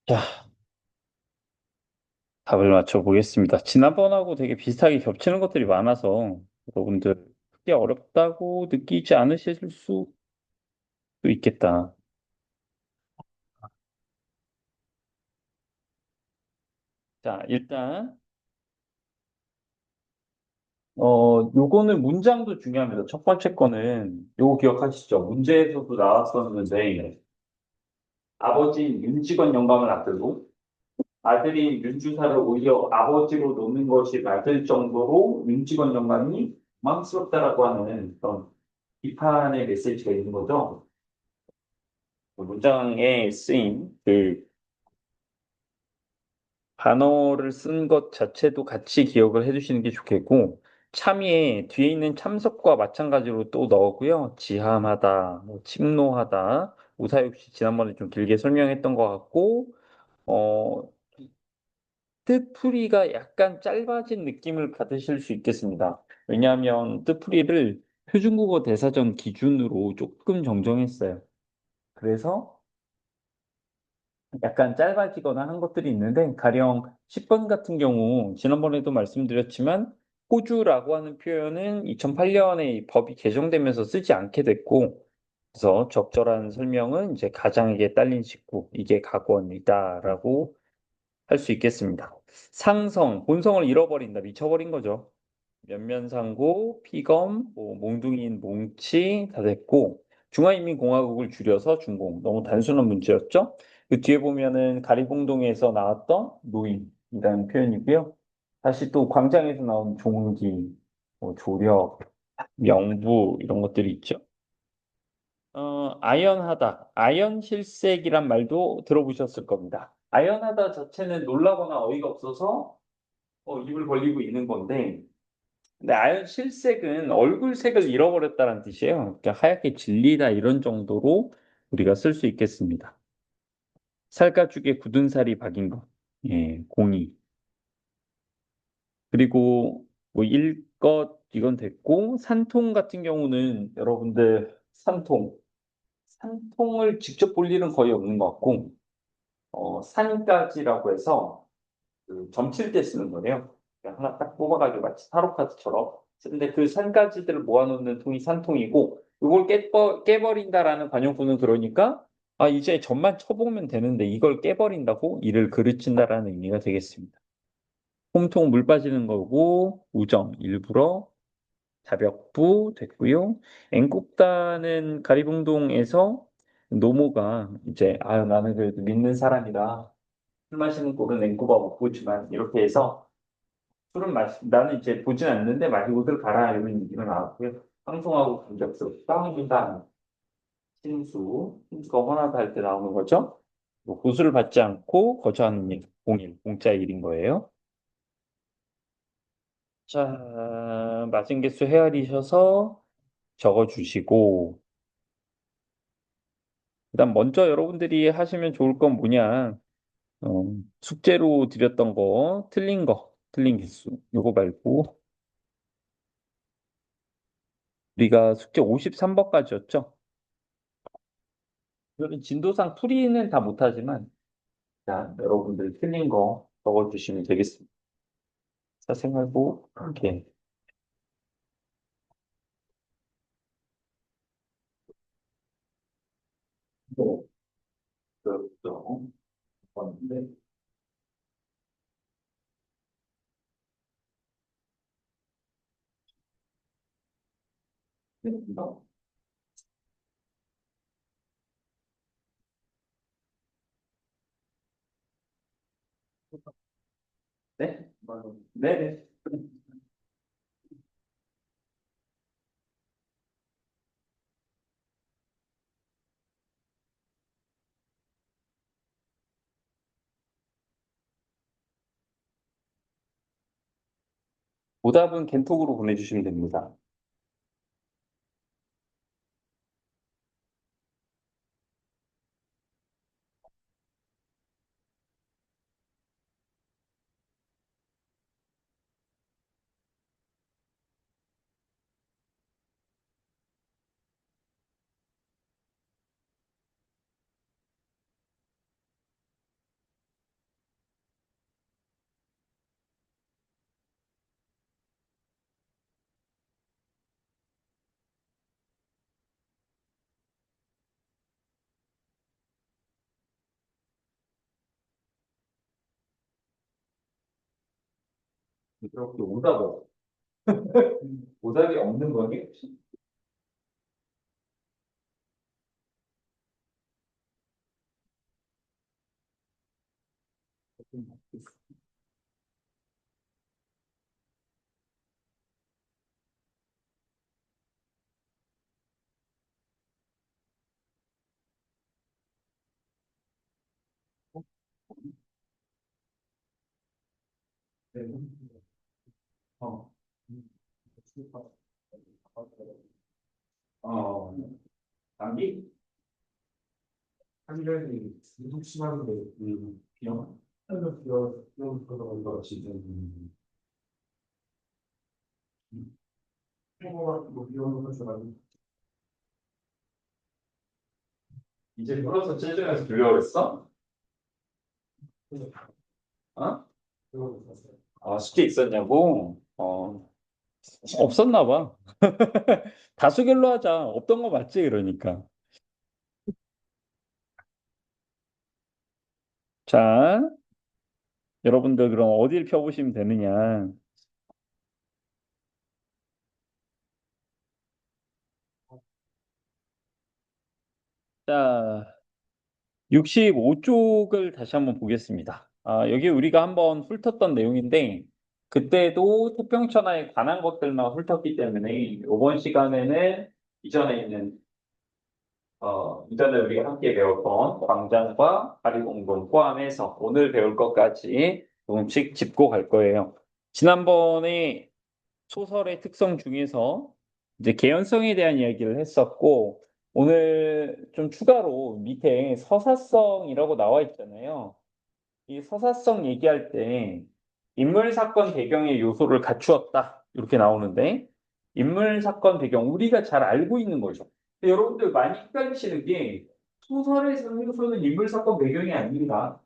자, 답을 맞춰보겠습니다. 지난번하고 되게 비슷하게 겹치는 것들이 많아서 여러분들 크게 어렵다고 느끼지 않으실 수도 있겠다. 자, 일단 요거는 문장도 중요합니다. 첫 번째 거는 요거 기억하시죠? 문제에서도 나왔었는데 아버지인 윤직원 영감을 앞두고 아들인 윤주사를 오히려 아버지로 놓는 것이 맞을 정도로 윤직원 영감이 망스럽다라고 하는 그런 비판의 메시지가 있는 거죠. 그 문장에 쓰인 그 단어를 쓴 것 자체도 같이 기억을 해주시는 게 좋겠고, 참이에 뒤에 있는 참석과 마찬가지로 또 넣었고요. 지함하다, 뭐 침노하다, 우사역시 지난번에 좀 길게 설명했던 것 같고, 어, 뜻풀이가 약간 짧아진 느낌을 받으실 수 있겠습니다. 왜냐하면 뜻풀이를 표준국어 대사전 기준으로 조금 정정했어요. 그래서 약간 짧아지거나 한 것들이 있는데, 가령 10번 같은 경우, 지난번에도 말씀드렸지만, 호주라고 하는 표현은 2008년에 법이 개정되면서 쓰지 않게 됐고, 그래서 적절한 설명은 이제 가장에게 딸린 식구, 이게 가권이다라고 할 수 있겠습니다. 상성, 본성을 잃어버린다, 미쳐버린 거죠. 면면상고, 피검, 뭐 몽둥이인 몽치 다 됐고 중화인민공화국을 줄여서 중공. 너무 단순한 문제였죠. 그 뒤에 보면은 가리봉동에서 나왔던 노인이라는 표현이고요. 다시 또 광장에서 나온 종기, 뭐 조력, 명부 이런 것들이 있죠. 아연하다, 아연실색이란 말도 들어보셨을 겁니다. 아연하다 자체는 놀라거나 어이가 없어서 입을 벌리고 있는 건데 근데 아연 실색은 얼굴 색을 잃어버렸다는 뜻이에요. 그러니까 하얗게 질리다 이런 정도로 우리가 쓸 수 있겠습니다. 살갗죽에 굳은 살이 박인 것. 예, 공이. 그리고 뭐 일것 이건 됐고 산통 같은 경우는 여러분들 산통을 직접 볼 일은 거의 없는 것 같고 산까지라고 해서 그 점칠 때 쓰는 거예요. 그냥 하나 딱 뽑아가지고 마치 타로카드처럼. 근데 그 산가지들을 모아놓는 통이 산통이고, 이걸 깨버린다라는 관용구는 그러니까, 아, 이제 점만 쳐보면 되는데 이걸 깨버린다고 이를 그르친다라는 의미가 되겠습니다. 홈통 물 빠지는 거고, 우정, 일부러, 자벽부 됐고요. 앵국다는 가리봉동에서 노모가 이제, 아유, 나는 그래도 믿는 사람이다. 술 마시는 꼴은 앵꾸가 못 보지만 이렇게 해서 나는 이제 보진 않는데 마시고들 가라 이런 얘기가 나왔고요. 방송하고 감격스럽다 합니다. 신수가 화나다 할 때 나오는 거죠. 뭐 고수를 받지 않고 거저하는 일, 공일, 공짜 일인 거예요. 자, 맞은 개수 헤아리셔서 적어주시고 그다음 먼저 여러분들이 하시면 좋을 건 뭐냐? 숙제로 드렸던 거 틀린 거 틀린 개수 요거 말고 우리가 숙제 53번까지였죠. 이거는 진도상 풀이는 다 못하지만, 자, 여러분들 틀린 거 적어주시면 되겠습니다. 사생활고, 이렇게. 뭐, 그렇죠. 네. 네? 네. 오답은 겐톡으로 보내주시면 됩니다. 이렇게 오답 오답이 없는 거니? 어. 어. 감기? 한결이 무속 심한데 비염? 한결 비염 그거 지금 행보가 뭐 비염을 가지고 이제 풀어서 체중에서 들려고 했어? 어? 아, 숙제 있었냐고? 없었나 봐. 다수결로 하자. 없던 거 맞지, 그러니까. 자, 여러분들 그럼 어디를 펴보시면 되느냐. 자, 65쪽을 다시 한번 보겠습니다. 여기 우리가 한번 훑었던 내용인데, 그때도 태평천하에 관한 것들만 훑었기 때문에, 이번 시간에는 이전에 있는, 이전에 우리가 함께 배웠던 광장과 가리공동 포함해서 오늘 배울 것까지 조금씩 짚고 갈 거예요. 지난번에 소설의 특성 중에서 이제 개연성에 대한 이야기를 했었고, 오늘 좀 추가로 밑에 서사성이라고 나와 있잖아요. 이 서사성 얘기할 때 인물 사건 배경의 요소를 갖추었다. 이렇게 나오는데, 인물 사건 배경, 우리가 잘 알고 있는 거죠. 근데 여러분들 많이 헷갈리시는 게 소설의 3요소는 인물 사건 배경이 아닙니다.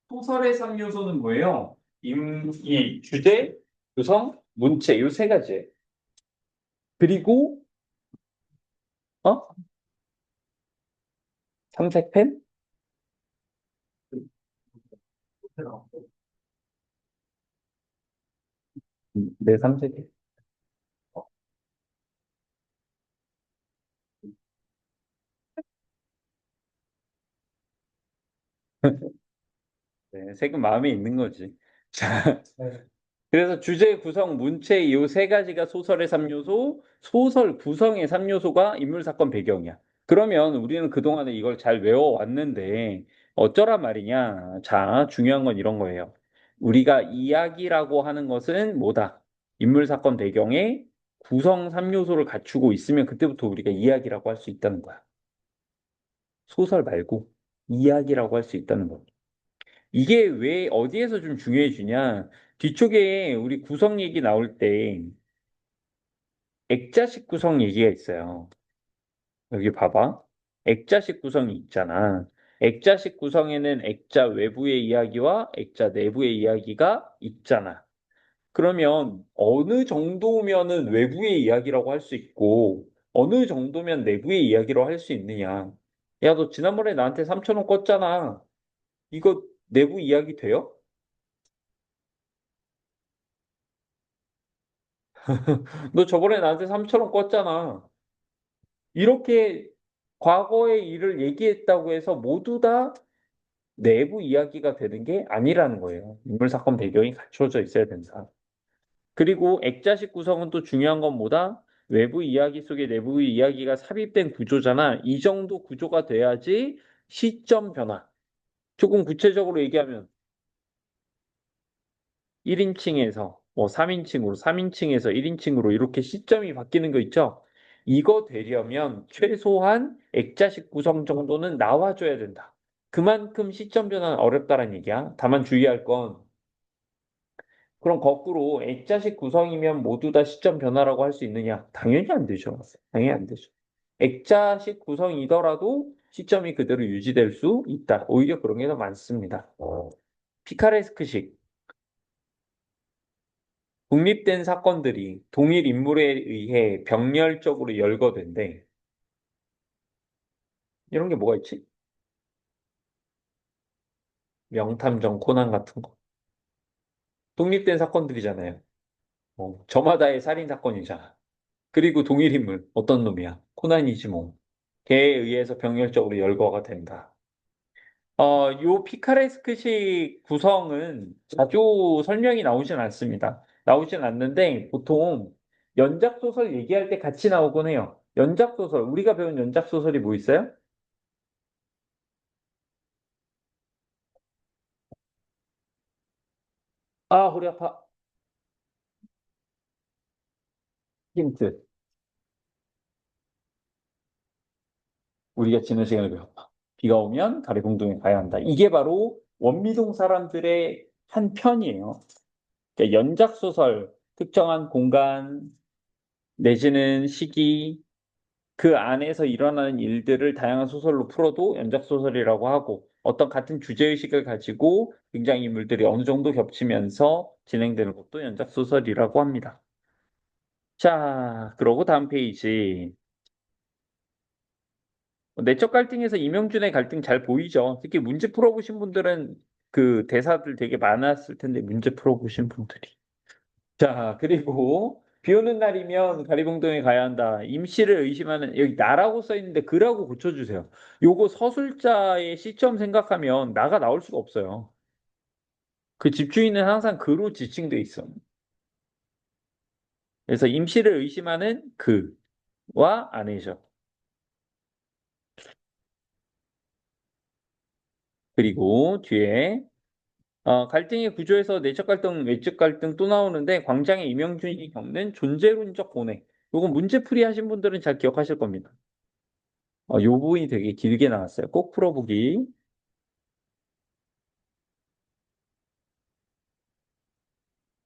소설의 3요소는 뭐예요? 이 주제, 구성, 문체, 이 세 가지. 그리고 어? 삼색펜? 네, 삼색. 네, 색은 마음에 있는 거지. 자, 그래서 주제 구성, 문체 이 세 가지가 소설의 3요소, 소설 구성의 3요소가 인물 사건 배경이야. 그러면 우리는 그동안에 이걸 잘 외워왔는데 어쩌란 말이냐? 자, 중요한 건 이런 거예요. 우리가 이야기라고 하는 것은 뭐다? 인물 사건 배경에 구성 3요소를 갖추고 있으면 그때부터 우리가 이야기라고 할 수 있다는 거야. 소설 말고 이야기라고 할 수 있다는 거야. 이게 왜 어디에서 좀 중요해지냐? 뒤쪽에 우리 구성 얘기 나올 때 액자식 구성 얘기가 있어요. 여기 봐봐. 액자식 구성이 있잖아. 액자식 구성에는 액자 외부의 이야기와 액자 내부의 이야기가 있잖아. 그러면 어느 정도면은 외부의 이야기라고 할 수 있고 어느 정도면 내부의 이야기로 할 수 있느냐? 야, 너 지난번에 나한테 3,000원 껐잖아. 이거 내부 이야기 돼요? 너 저번에 나한테 3,000원 껐잖아. 이렇게 과거의 일을 얘기했다고 해서 모두 다 내부 이야기가 되는 게 아니라는 거예요. 인물 사건 배경이 갖춰져 있어야 된다. 그리고 액자식 구성은 또 중요한 건 뭐다? 외부 이야기 속에 내부 이야기가 삽입된 구조잖아. 이 정도 구조가 돼야지 시점 변화. 조금 구체적으로 얘기하면 1인칭에서 뭐 3인칭으로, 3인칭에서 1인칭으로 이렇게 시점이 바뀌는 거 있죠? 이거 되려면 최소한 액자식 구성 정도는 나와줘야 된다. 그만큼 시점 변화는 어렵다는 얘기야. 다만 주의할 건 그럼 거꾸로 액자식 구성이면 모두 다 시점 변화라고 할 수 있느냐? 당연히 안 되죠. 당연히 안 되죠. 액자식 구성이더라도 시점이 그대로 유지될 수 있다. 오히려 그런 게 더 많습니다. 피카레스크식 독립된 사건들이 동일 인물에 의해 병렬적으로 열거된대. 이런 게 뭐가 있지? 명탐정 코난 같은 거. 독립된 사건들이잖아요. 저마다의 살인 사건이잖아. 그리고 동일 인물 어떤 놈이야? 코난이지 뭐. 걔에 의해서 병렬적으로 열거가 된다. 요 피카레스크식 구성은 자주 설명이 나오진 않습니다. 나오진 않는데 보통 연작소설 얘기할 때 같이 나오곤 해요. 연작소설, 우리가 배운 연작소설이 뭐 있어요? 아, 허리 아파. 힌트. 우리가 지난 시간에 배웠다. 비가 오면 가리봉동에 가야 한다. 이게 바로 원미동 사람들의 한 편이에요. 그러니까 연작소설, 특정한 공간 내지는 시기, 그 안에서 일어나는 일들을 다양한 소설로 풀어도 연작소설이라고 하고 어떤 같은 주제의식을 가지고 등장인물들이 어느 정도 겹치면서 진행되는 것도 연작소설이라고 합니다. 자, 그러고 다음 페이지. 내적 갈등에서 이명준의 갈등 잘 보이죠? 특히 문제 풀어보신 분들은 그 대사들 되게 많았을 텐데 문제 풀어보신 분들이. 자, 그리고 비 오는 날이면 가리봉동에 가야 한다. 임시를 의심하는 여기 나라고 써 있는데 그라고 고쳐주세요. 요거 서술자의 시점 생각하면 나가 나올 수가 없어요. 그 집주인은 항상 그로 지칭돼 있어. 그래서 임시를 의심하는 그와 아내죠. 그리고 뒤에 갈등의 구조에서 내적 갈등, 외적 갈등 또 나오는데 광장의 이명준이 겪는 존재론적 고뇌. 요건 문제풀이 하신 분들은 잘 기억하실 겁니다. 요 부분이 되게 길게 나왔어요. 꼭 풀어보기.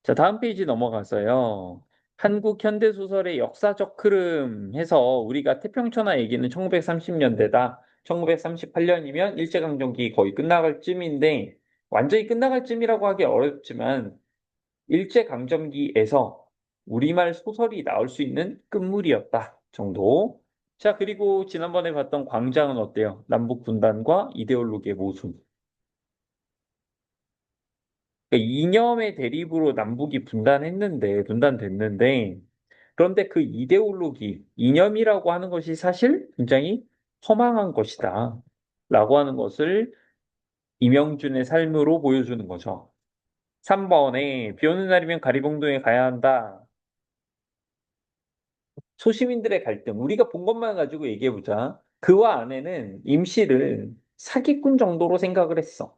자, 다음 페이지 넘어가서요. 한국 현대 소설의 역사적 흐름 해서 우리가 태평천하 얘기는 1930년대다. 1938년이면 일제강점기 거의 끝나갈 쯤인데 완전히 끝나갈 쯤이라고 하기 어렵지만 일제강점기에서 우리말 소설이 나올 수 있는 끝물이었다 정도. 자, 그리고 지난번에 봤던 광장은 어때요? 남북 분단과 이데올로기의 모순. 그러니까 이념의 대립으로 남북이 분단됐는데, 그런데 그 이데올로기, 이념이라고 하는 것이 사실 굉장히 허망한 것이다. 라고 하는 것을 이명준의 삶으로 보여주는 거죠. 3번에 비 오는 날이면 가리봉동에 가야 한다. 소시민들의 갈등, 우리가 본 것만 가지고 얘기해보자. 그와 아내는 임시를 사기꾼 정도로 생각을 했어.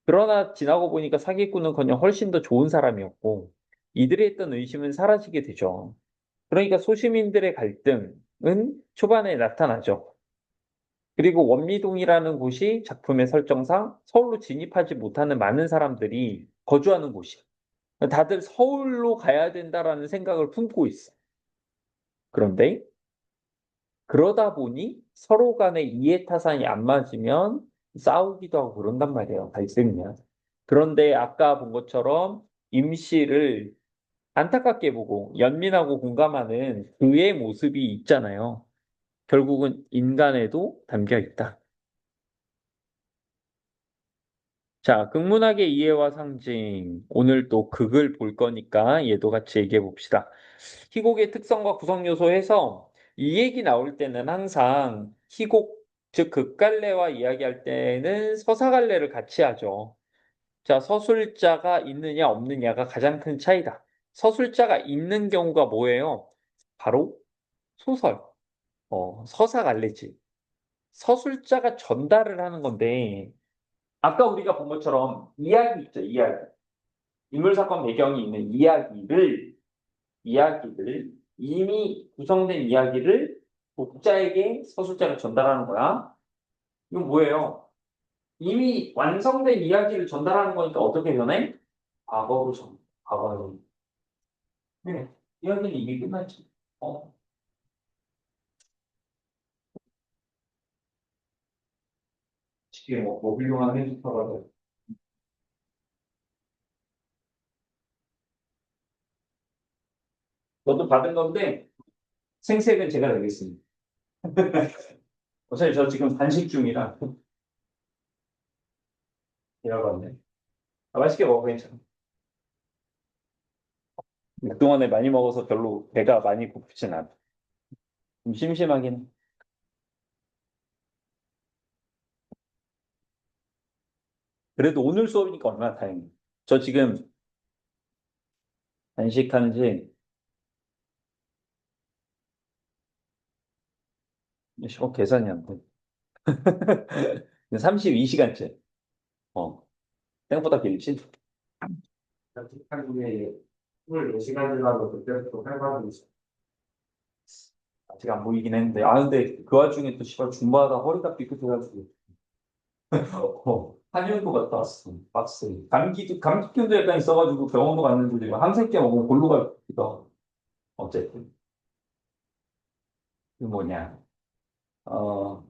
그러나 지나고 보니까 사기꾼은커녕 훨씬 더 좋은 사람이었고, 이들이 했던 의심은 사라지게 되죠. 그러니까 소시민들의 갈등은 초반에 나타나죠. 그리고 원미동이라는 곳이 작품의 설정상 서울로 진입하지 못하는 많은 사람들이 거주하는 곳이야. 다들 서울로 가야 된다라는 생각을 품고 있어. 그런데 그러다 보니 서로 간의 이해타산이 안 맞으면 싸우기도 하고 그런단 말이에요. 갈등이야. 그런데 아까 본 것처럼 임시를 안타깝게 보고 연민하고 공감하는 그의 모습이 있잖아요. 결국은 인간에도 담겨 있다. 자, 극문학의 이해와 상징. 오늘 또 극을 볼 거니까 얘도 같이 얘기해 봅시다. 희곡의 특성과 구성 요소 해서 이 얘기 나올 때는 항상 희곡, 즉 극갈래와 이야기할 때는 서사갈래를 같이 하죠. 자, 서술자가 있느냐 없느냐가 가장 큰 차이다. 서술자가 있는 경우가 뭐예요? 바로 소설, 서사갈래지. 서술자가 전달을 하는 건데 아까 우리가 본 것처럼 이야기 있죠, 이야기. 인물 사건 배경이 있는 이야기를 이미 구성된 이야기를 독자에게 서술자가 전달하는 거야. 이건 뭐예요? 이미 완성된 이야기를 전달하는 거니까 어떻게 변해? 과거로. 네. 이야기는 이미 끝났지. 어, 이게 뭐 훌륭한 해석하라고. 너도 받은 건데 생색은 제가 내겠습니다. 어차피 저 지금 단식 중이라 이러고 왔네. 맛있게 먹어, 괜찮아. 그동안에 많이 먹어서 별로 배가 많이 고프진 않아. 좀 심심하긴 해. 그래도 오늘 수업이니까 얼마나 다행이야. 저 지금 단식한 지, 계산이 안 돼. 32시간째. 어, 생각보다 길지? 한국에 24시간이라도 그때부터 활발하고 있어. 아직 안 보이긴 했는데. 아, 근데 그 와중에 또 씨발 줌바하다 허리가 삐끗해가지고. 한의원도 갔다 왔어. 빡세. 감기균도 약간 있어가지고 병원도 갔는데 지금 항생제 먹으면 골로 가기도 하고. 어쨌든. 그 뭐냐. 어,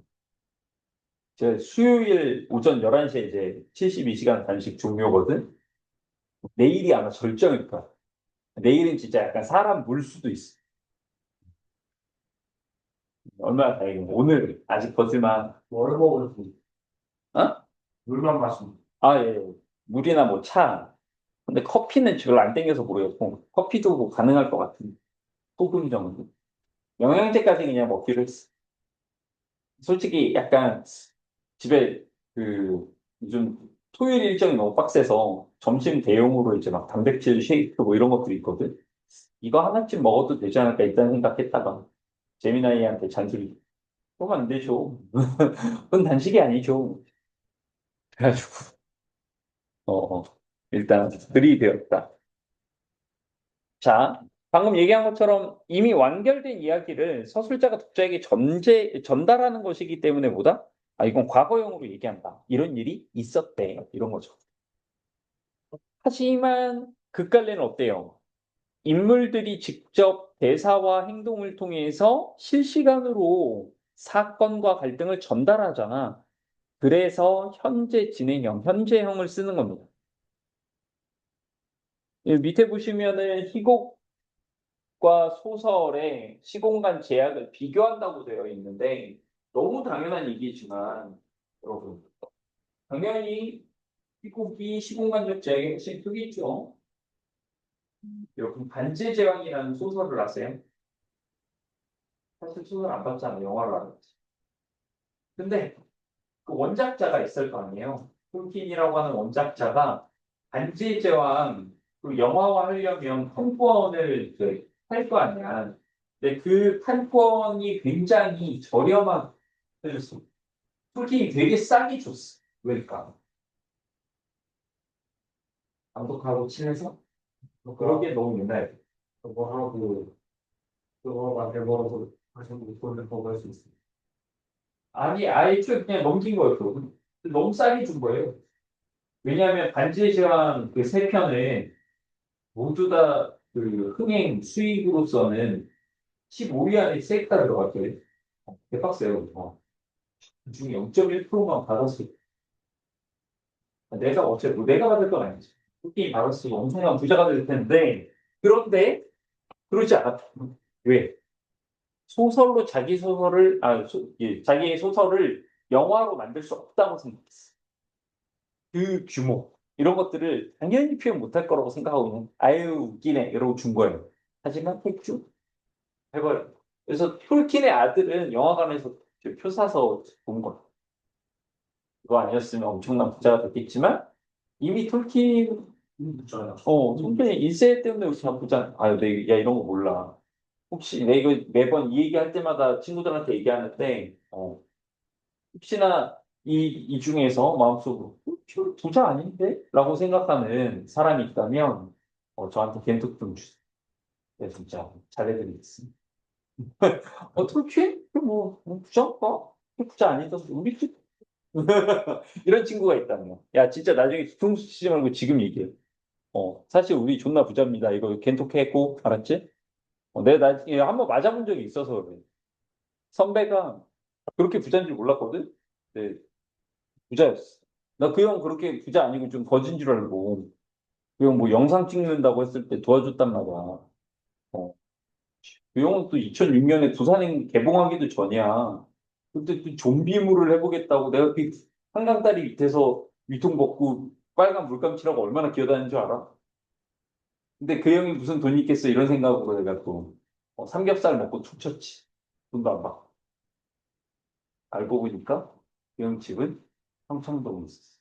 제 수요일 오전 11시에 이제 72시간 단식 종료거든? 내일이 아마 절정일 거야. 내일은 진짜 약간 사람 물 수도 있어. 얼마나 다행이야. 오늘 아직 버틸만. 뭘 먹을지 어? 물만 마시면 아, 예. 예. 물이나 뭐 차. 근데 커피는 별로 안 땡겨서 모르겠고, 커피도 뭐 가능할 것 같은데. 소금 정도. 영양제까지 그냥 먹기로 했어. 솔직히 약간 집에 그 요즘 토요일 일정이 너무 빡세서 점심 대용으로 이제 막 단백질 쉐이크 뭐 이런 것들이 있거든. 이거 하나쯤 먹어도 되지 않을까 일단 생각했다가 재미나이한테 잔소리. 그러면 안 되죠. 그건 단식이 아니죠. 그래가지고 어, 어. 일단 들이대었다. 자, 방금 얘기한 것처럼 이미 완결된 이야기를 서술자가 독자에게 전달하는 것이기 때문에 보다, 아, 이건 과거형으로 얘기한다. 이런 일이 있었대. 이런 거죠. 하지만 극갈래는 어때요? 인물들이 직접 대사와 행동을 통해서 실시간으로 사건과 갈등을 전달하잖아. 그래서 현재 진행형, 현재형을 쓰는 겁니다. 이 밑에 보시면은 희곡과 소설의 시공간 제약을 비교한다고 되어 있는데 너무 당연한 얘기지만 여러분 당연히 희곡이 시공간적 제약의 훨씬 크겠죠. 여러분 반지의 제왕이라는 소설을 아세요? 사실 소설 안 봤잖아요. 영화를 안 봤지. 근데 그 원작자가 있을 거 아니에요. 톨킨이라고 하는 원작자가 반지의 제왕 그 영화화 하려면 판권을 할 거 아니야. 근데 그 판권이 굉장히 저렴한 편이었어. 톨킨이 되게 싸게 줬어. 왜일까? 감독하고 친해서? 뭐 그런 게 너무 옛날에. 그거 하고 그거 만들고 하시고 돈을 벌수 있어. 아니, 아예 그냥 넘긴 거였어. 너무 싸게 준 거예요. 왜냐하면 반지의 제왕 그 세 편에 모두 다 그 흥행 수익으로서는 15위 안에 셀카 들어갔대. 대박세요. 그중에 0.1%만 받았을 때. 내가 어쨌든 내가 받을 건 아니지. 토끼이 받았으면 엄청난 부자가 될 텐데 그런데 그러지 않았다. 왜? 소설로 자기 소설을 자기의 소설을 영화로 만들 수 없다고 생각했어. 그 규모 이런 것들을 당연히 표현 못할 거라고 생각하고 그냥 아유 웃기네 이러고 준 거예요. 하지만 했죠. 해버려. 그래서 톨킨의 아들은 영화관에서 표 사서 본 거야. 그거 아니었으면 엄청난 부자가 됐겠지만 이미 톨킨이 1세 때문에 우리가 부자. 아유, 야 이런 거 몰라. 혹시 내 이거 매번 이 얘기할 때마다 친구들한테 얘기하는데 혹시나 이 중에서 마음속으로 부자 아닌데? 라고 생각하는 사람이 있다면 저한테 겐톡 좀 주세요. 네, 진짜 잘해드리겠습니다. 톨킨? 부자? 부자 아니다. 우리 집 이런 친구가 있다며. 야, 진짜 나중에 뒤통수 치지 말고 지금 얘기해. 사실 우리 존나 부자입니다. 이거 겐톡했고, 알았지? 내가 나중에 한번 맞아본 적이 있어서 그래. 선배가 그렇게 부자인 줄 몰랐거든? 네, 부자였어. 나 그 형 그렇게 부자 아니고 좀 거진 줄 알고, 그 형 뭐 영상 찍는다고 했을 때 도와줬단 말이야. 그 형은 또 2006년에 부산행 개봉하기도 전이야. 근데 그 좀비물을 해보겠다고 내가 그 한강다리 밑에서 위통 벗고 빨간 물감칠하고 얼마나 기어다니는 줄 알아? 근데 그 형이 무슨 돈 있겠어 이런 생각으로 내가 또 삼겹살 먹고 툭 쳤지. 돈도 안 받고. 알고 보니까 그 형 집은 성청동에 있었어.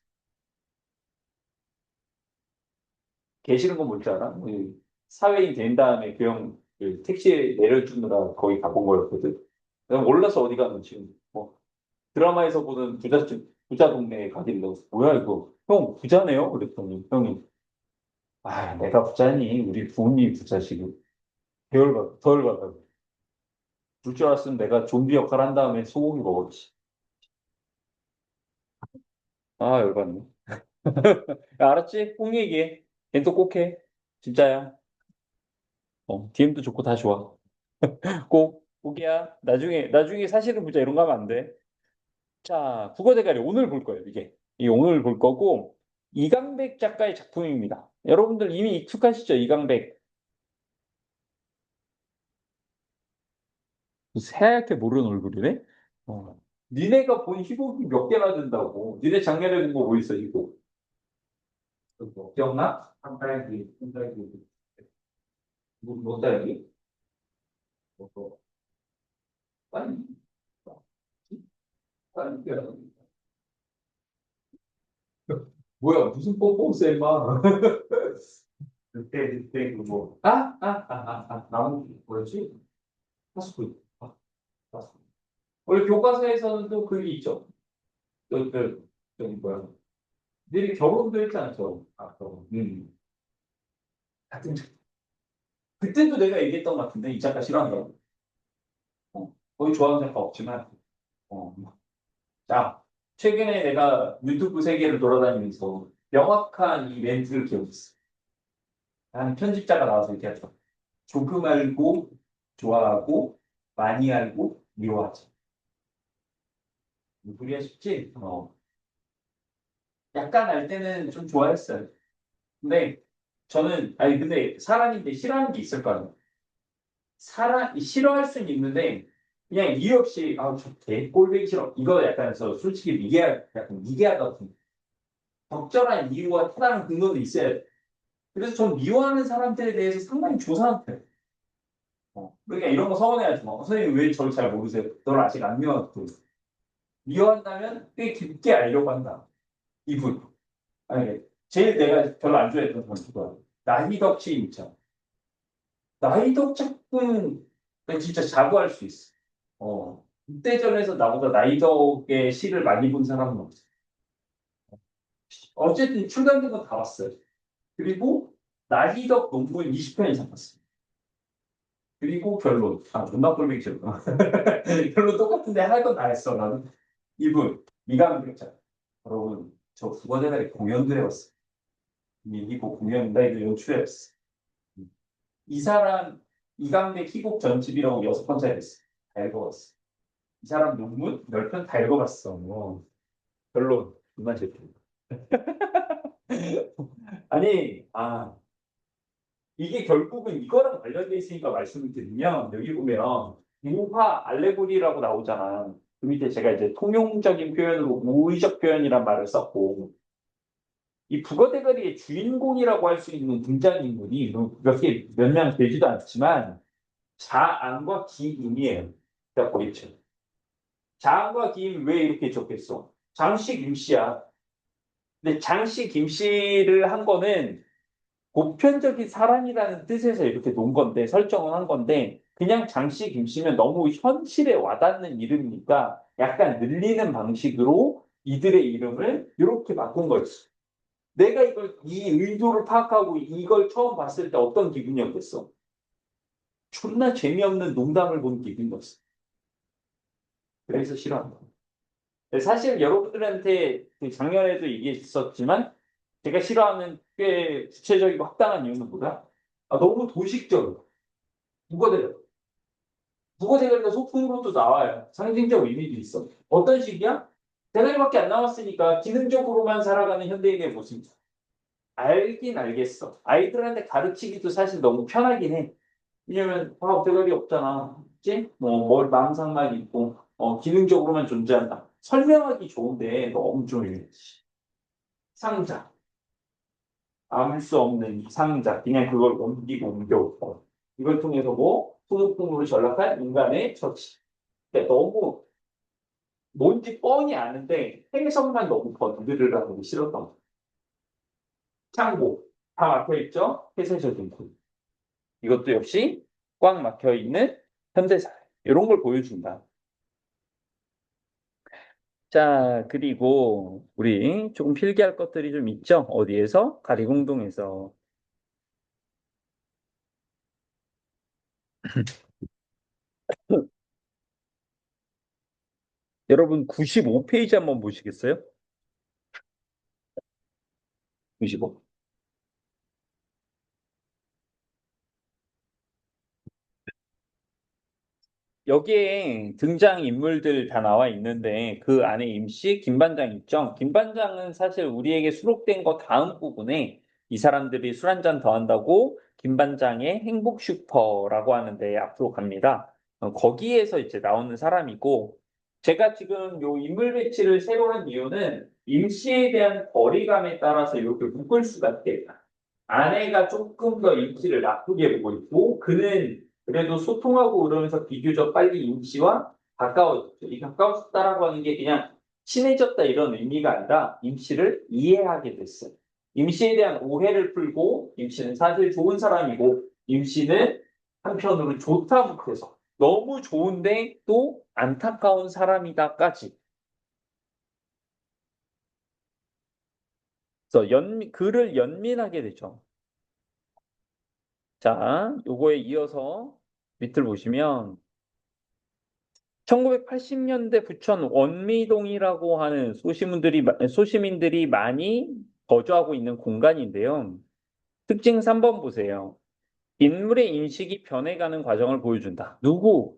개 싫은 건 뭔지 알아? 사회인 된 다음에 그 형 택시에 내려주느라 거기 가본 거였거든. 내가 몰라서 어디 갔는지. 드라마에서 보는 부자 동네에 가길래 뭐야 이거 형 부자네요? 그랬더니 형이 내가 부자니 우리 부모님이 부자시고 덜 받아 줄 줄 알았으면 내가 좀비 역할 한 다음에 소고기 먹었지. 열받네. 야, 알았지? 꼭 얘기해. 걘 또 꼭 해. 진짜야. DM도 좋고 다 좋아. 꼭이야. 나중에 사실은 부자 이런 거 하면 안 돼. 자, 국어대가리 오늘 볼 거예요, 이게. 이 오늘 볼 거고, 이강백 작가의 작품입니다. 여러분들 이미 익숙하시죠, 이강백. 새하얗게 모르는 얼굴이네? 니네가 본 희곡이 몇 개나 된다고. 니네 작년에 본 거 뭐 있어, 희곡? 기억나? 한 딸기. 뭐 딸기? 뭐, 딸기? 딸기야. 뭐야, 무슨 뽕뽕새, 마. 그때, 나무, 뭐였지? 파스쿠. 파스쿠. 원래 교과서에서는 또 그게 있죠. 저기 뭐야. 니네 결혼도 했잖아, 저. 결혼. 같은 그때도 내가 얘기했던 것 같은데 이 작가 싫어한다고. 거의 좋아하는 작가 없지만 어. 자 최근에 내가 유튜브 세계를 돌아다니면서 명확한 이 멘트를 기억했어. 한 편집자가 나와서 이렇게 하죠. 조금 알고 좋아하고 많이 알고 미워하지. 무리야 쉽지? 약간 알 때는 좀 좋아했어요. 근데 저는 근데 사람인데 싫어하는 게 있을 거 아니에요. 싫어할 수는 있는데 그냥 이유 없이 저개 꼴보기 싫어 이거 약간 솔직히 약간 미개하다 적절한 이유와 타당한 근거는 있어야 돼. 그래서 전 미워하는 사람들에 대해서 상당히 조사한 편이에요. 그러니까 이런 거 서운해하지 마. 선생님 왜 저를 잘 모르세요? 너를 아직 안 미워하고 미워한다면 꽤 깊게 알려고 한다. 이분. 아니 제일 내가 별로 안 좋아했던 선수가 나희덕 시인 있잖아. 나희덕 작품은 진짜 자부할 수 있어. 국대전에서 나보다 나이덕의 시를 많이 본 사람은 없어. 어쨌든 출간된 건 다 봤어요. 그리고 나이덕 논문 20편 이상 봤어요. 그리고 결론. 존나 꼴보기 싫어. 결론 똑같은데 할 건 다 했어. 나는 이분 이강백자. 여러분 저 국어대학에 공연도 해봤어. 이거 공연인가 이거 연출해봤어. 이 사람 이강백 희곡 전집이라고 6번째 했어. 다 읽어봤어. 이 사람 논문 10편 다 읽어봤어. 결론. 그만 제품. 아니, 이게 결국은 이거랑 관련돼 있으니까 말씀을 드리면, 여기 보면, 우화 알레고리라고 나오잖아. 그 밑에 제가 이제 통용적인 표현으로 우의적 표현이란 말을 썼고, 이 북어대가리의 주인공이라고 할 수 있는 등장인물이 몇 명 되지도 않지만, 자안과 기임이에요. 자, 보이죠? 자안과 기임 왜 이렇게 적겠어? 장씨, 김씨야. 근데 장씨, 김씨를 한 거는 보편적인 사람이라는 뜻에서 이렇게 놓은 건데, 설정을 한 건데, 그냥 장씨, 김씨면 너무 현실에 와닿는 이름이니까 약간 늘리는 방식으로 이들의 이름을 이렇게 바꾼 거지. 내가 이 의도를 파악하고 이걸 처음 봤을 때 어떤 기분이었겠어? 존나 재미없는 농담을 본 기분이었어. 그래서 싫어한다. 사실 여러분들한테 그 작년에도 얘기했었지만, 제가 싫어하는 꽤 구체적이고 합당한 이유는 뭐다? 너무 도식적이야. 국어대가. 국어대가리가 소품으로도 나와요. 상징적 의미도 있어. 어떤 식이야? 대가리밖에 안 나왔으니까 기능적으로만 살아가는 현대인의 모습. 알긴 알겠어. 아이들한테 가르치기도 사실 너무 편하긴 해. 왜냐면, 대가리 없잖아. 그치? 뭘 망상만 있고, 기능적으로만 존재한다. 설명하기 좋은데 너무 좀 상자. 아물 수 없는 이상자, 그냥 그걸 옮기고 옮겨. 이걸 통해서 뭐 소득분으로 전락한 인간의 처치. 그러니까 너무 뭔지 뻔히 아는데 해석만 너무 건드리라고 싫었던 거. 창고 다 막혀 있죠? 폐쇄적인 곳. 이것도 역시 꽉 막혀 있는 현대사회. 이런 걸 보여준다. 자, 그리고 우리 조금 필기할 것들이 좀 있죠? 어디에서? 가리공동에서. 여러분 95페이지 한번 보시겠어요? 95. 여기에 등장 인물들 다 나와 있는데 그 안에 임씨 김반장 있죠? 김반장은 사실 우리에게 수록된 거 다음 부분에 이 사람들이 술 한잔 더 한다고 김반장의 행복 슈퍼라고 하는데 앞으로 갑니다. 거기에서 이제 나오는 사람이고 제가 지금 요 인물 배치를 새로 한 이유는 임씨에 대한 거리감에 따라서 이렇게 묶을 수가 있겠다. 아내가 조금 더 임씨를 나쁘게 보고 있고 그는 그래도 소통하고 그러면서 비교적 빨리 임씨와 가까워졌죠. 이 가까워졌다라고 하는 게 그냥 친해졌다 이런 의미가 아니라 임씨를 이해하게 됐어요. 임씨에 대한 오해를 풀고 임씨는 사실 좋은 사람이고 임씨는 한편으로 좋다 못해서 너무 좋은데 또 안타까운 사람이다까지. 그래서 글을 연민하게 되죠. 자, 요거에 이어서 밑을 보시면 1980년대 부천 원미동이라고 하는 소시민들이 많이 거주하고 있는 공간인데요. 특징 3번 보세요. 인물의 인식이 변해가는 과정을 보여준다. 누구?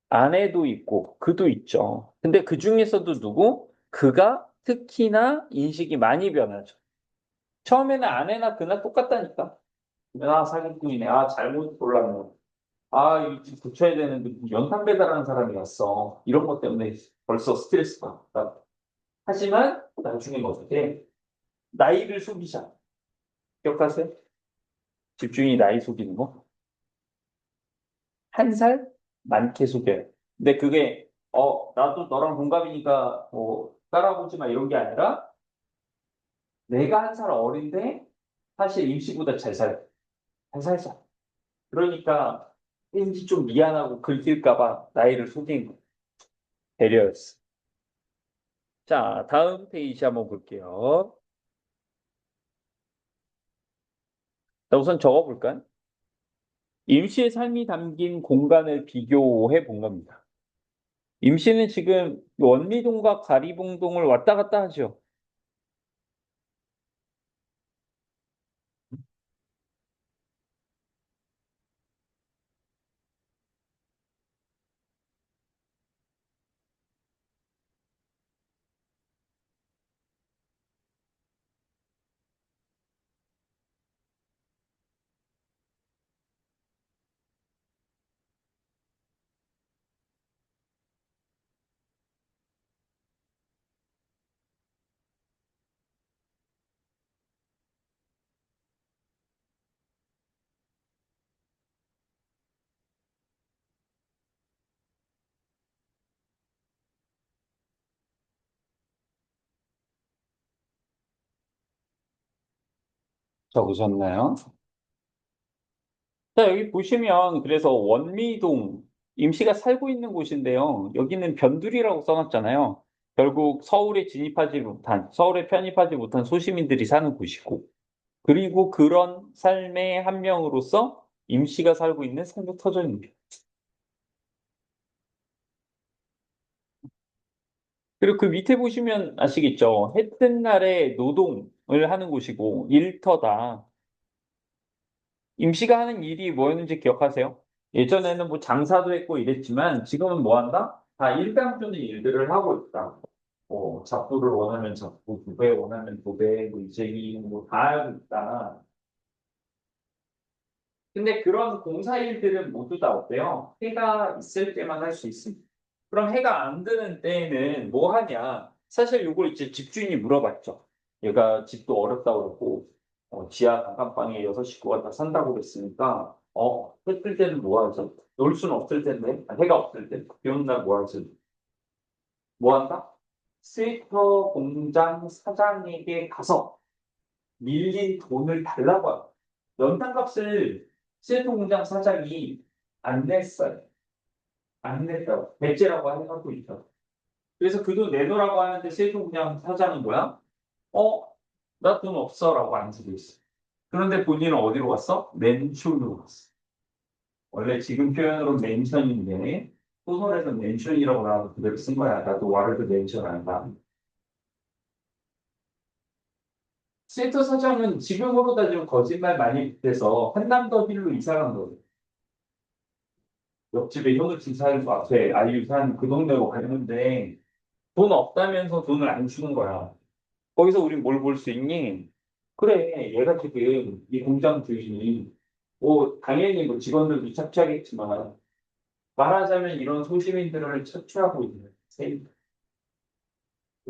아내도 있고 그도 있죠. 근데 그 중에서도 누구? 그가 특히나 인식이 많이 변하죠. 처음에는 아내나 그나 똑같다니까. 아, 사기꾼이네. 아, 잘못 골랐네. 아, 이집 고쳐야 되는데 연탄 배달하는 사람이 왔어. 이런 것 때문에 벌써 스트레스 받다. 하지만 나중에 어떻게 나이를 속이자. 기억하세요? 집주인이 나이 속이는 거? 한 살 많게 속여요. 근데 그게 나도 너랑 동갑이니까 따라보지 마 이런 게 아니라 내가 한 살 어린데 사실 임시보다 잘 살. 잘 살자. 그러니까 왠지 좀 미안하고 긁힐까 봐 나이를 속인 거. 배려였어. 자, 다음 페이지 한번 볼게요. 자, 우선 적어볼까요? 임시의 삶이 담긴 공간을 비교해 본 겁니다. 임시는 지금 원미동과 가리봉동을 왔다 갔다 하죠. 적으셨나요? 자, 여기 보시면 그래서 원미동 임시가 살고 있는 곳인데요. 여기는 변두리라고 써놨잖아요. 결국 서울에 편입하지 못한 소시민들이 사는 곳이고, 그리고 그런 삶의 한 명으로서 임시가 살고 있는 삶의 터전입니다. 그리고 그 밑에 보시면 아시겠죠? 해 뜬 날에 노동을 하는 곳이고 일터다. 임시가 하는 일이 뭐였는지 기억하세요? 예전에는 뭐 장사도 했고 이랬지만 지금은 뭐 한다? 다 일당주는 일들을 하고 있다. 뭐 잡부를 원하면 잡부, 부배 원하면 부배, 뭐 이재기 뭐다 하고 있다. 근데 그런 공사 일들은 모두 다 어때요? 해가 있을 때만 할 수 있습니다. 그럼 해가 안 드는 때에는 뭐 하냐? 사실 이걸 이제 집주인이 물어봤죠. 얘가 집도 어렵다고 그러고 지하 단칸방에 여섯 식구가 다 산다고 그랬으니까, 해 뜰 때는 뭐 하죠? 놀 수는 없을 텐데, 해가 없을 때, 비 오는 날 뭐 하지? 뭐 한다? 스웨터 공장 사장에게 가서 밀린 돈을 달라고 합니다. 연탄값을 스웨터 공장 사장이 안 냈어요. 안 냈다고. 배째라고 해갖고 있죠. 그래서 그 돈 내놓으라고 하는데 스웨터 공장 사장은 뭐야? 어, 나 돈 없어라고 안 주고 있어. 그런데 본인은 어디로 갔어? 맨션으로 갔어. 원래 지금 표현으로 맨션인데 소설에서 맨션이라고 나와서 그대로 쓴 거야. 나도 와르드 맨션 안다. 센터 사장은 지금으로 따지면 거짓말 많이 돼서 한남더빌로 이사 간 거예요. 옆집에 현우집 살고 앞에 아이유 사는 그 동네로 갔는데 돈 없다면서 돈을 안 주는 거야. 거기서 우린 뭘 볼 수 있니? 그래, 얘가 지금 이 공장 주인이 뭐 당연히 뭐 직원들도 착취하겠지만 말하자면 이런 소시민들을 착취하고 있는 세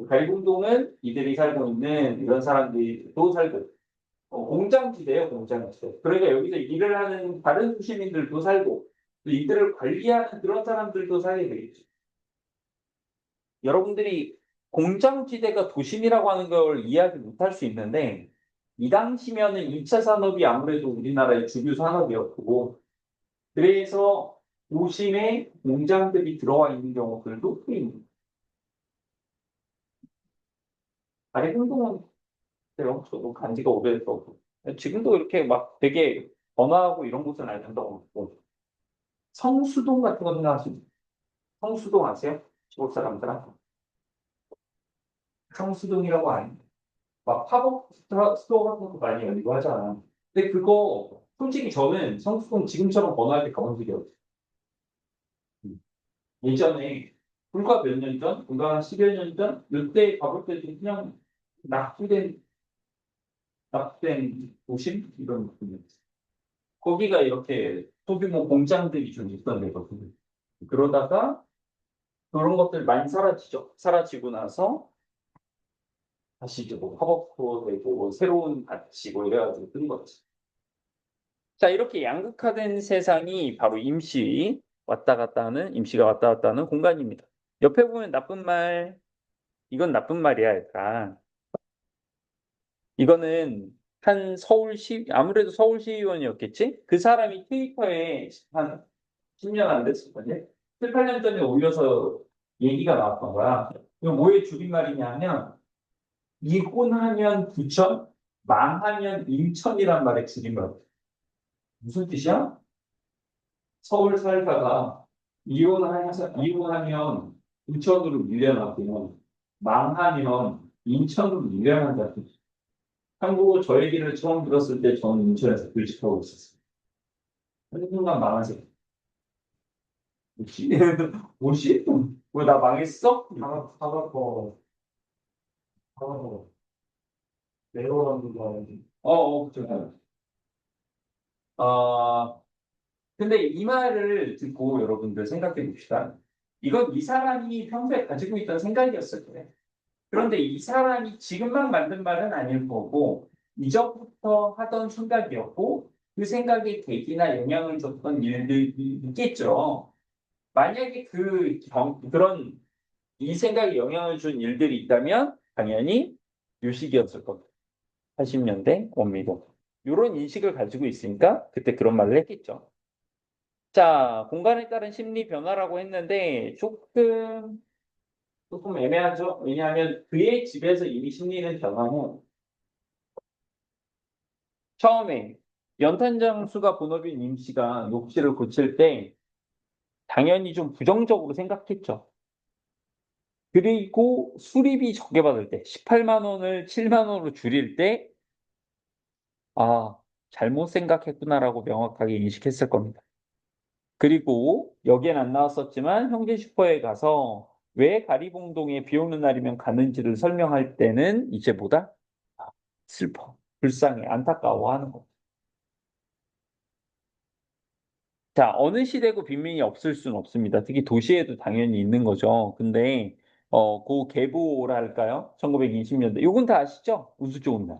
갈궁동은 이들이 살고 있는 이런 사람들도 살고 공장지대예요, 공장지대. 그러니까 여기서 일을 하는 다른 시민들도 살고 또 이들을 관리하는 그런 사람들도 살게 되겠죠. 여러분들이 공장지대가 도심이라고 하는 걸 이해하지 못할 수 있는데 이 당시면은 2차 산업이 아무래도 우리나라의 주류 산업이었고 그래서 도심에 공장들이 들어와 있는 경우들도 꽤 있는 아니 행동은 저도 간 지가 오래됐고 지금도 이렇게 막 되게 번화하고 이런 곳은 아닌다고 성수동 같은 거 생각하시면 성수동 아세요? 시골 사람들은 성수동이라고 아니 막 팝업 스토어 같은 것도 많이 열리고 하잖아. 근데 그거 솔직히 저는 성수동 지금처럼 번화하게 가본 적이 없어요. 음. 예전에 불과 몇 년 전, 불과 한 10여 년 전, 이때 가볼 때도 그냥 낙후된 도심 이런 느낌이었어요. 거기가 이렇게 소규모 공장들이 좀 있던 데거든요. 그러다가 그런 것들 많이 사라지죠. 사라지고 나서 다시 이제 뭐 팝업도 되고 뭐 새로운 가치 뭐 이래가지고 뜬 거지. 자, 이렇게 양극화된 세상이 바로 임시가 왔다 갔다 하는 공간입니다. 옆에 보면 나쁜 말, 이건 나쁜 말이야, 얘들아. 이거는 아무래도 서울시의원이었겠지? 그 사람이 트위터에 한 10년 안 됐을 거지? 7, 8년 전에 올려서 얘기가 나왔던 거야. 이거 뭐의 줄임말이냐면, 이혼하면 부천, 망하면 인천이란 말의 줄임말. 무슨 뜻이야? 서울 살다가 이혼하면 부천으로 밀려나고 망하면 인천으로 밀려난다. 참고로 저 얘기를 처음 들었을 때 저는 인천에서 불식하고 있었어요. 어느 순간 망하세요. 뭐지? 뭐지? 왜나 망했어? 하고 내려오는 거 그쵸. 근데 이 말을 듣고 여러분들 생각해 봅시다. 이건 이 사람이 평소에 가지고 있던 생각이었을 거예요. 그런데 이 사람이 지금만 만든 말은 아닐 거고, 이전부터 하던 생각이었고, 그 생각에 계기나 영향을 줬던 일들이 있겠죠. 만약에 그런 이 생각에 영향을 준 일들이 있다면, 당연히 유식이었을 겁니다. 80년대 원미도. 이런 인식을 가지고 있으니까 그때 그런 말을 했겠죠. 자, 공간에 따른 심리 변화라고 했는데 조금 애매하죠. 왜냐하면 그의 집에서 이미 심리는 변하고 처음에 연탄장수가 본업인 임 씨가 욕실을 고칠 때 당연히 좀 부정적으로 생각했죠. 그리고 수리비 적게 받을 때 18만 원을 7만 원으로 줄일 때 아, 잘못 생각했구나라고 명확하게 인식했을 겁니다. 그리고 여기엔 안 나왔었지만 형제 슈퍼에 가서 왜 가리봉동에 비 오는 날이면 가는지를 설명할 때는 이제 뭐다? 아, 슬퍼, 불쌍해, 안타까워하는 거. 자, 어느 시대고 빈민이 없을 수는 없습니다. 특히 도시에도 당연히 있는 거죠. 근데 그 계보랄까요? 1920년대. 요건 다 아시죠? 우수 좋은 날.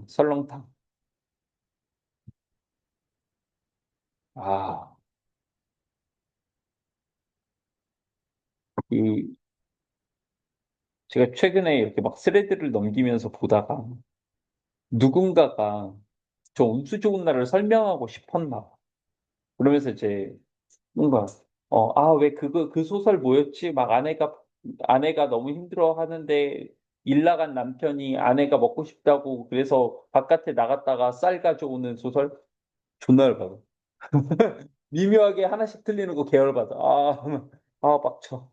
설렁탕. 아, 이, 제가 최근에 이렇게 막 스레드를 넘기면서 보다가 누군가가 저 운수 좋은 날을 설명하고 싶었나 봐. 그러면서 이제 뭔가, 왜 그 소설 뭐였지? 막 아내가 너무 힘들어 하는데 일 나간 남편이 아내가 먹고 싶다고 그래서 바깥에 나갔다가 쌀 가져오는 소설? 존나 열받아. 미묘하게 하나씩 틀리는 거 계열받아. 빡쳐.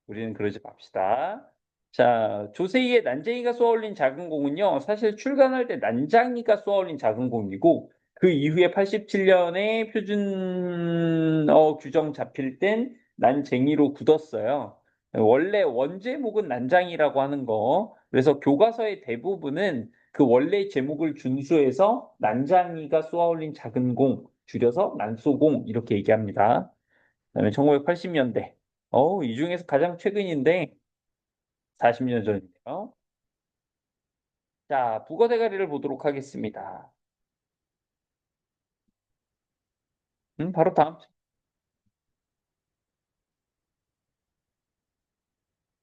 우리는 그러지 맙시다. 자, 조세희의 난쟁이가 쏘아올린 작은 공은요, 사실 출간할 때 난장이가 쏘아올린 작은 공이고, 그 이후에 87년에 표준어 규정 잡힐 땐 난쟁이로 굳었어요. 원래 원제목은 난장이라고 하는 거. 그래서 교과서의 대부분은 그 원래 제목을 준수해서 난장이가 쏘아올린 작은 공, 줄여서 난쏘공 이렇게 얘기합니다. 그다음에 1980년대. 이 중에서 가장 최근인데 40년 전이네요. 자, 북어 대가리를 보도록 하겠습니다. 바로 다음.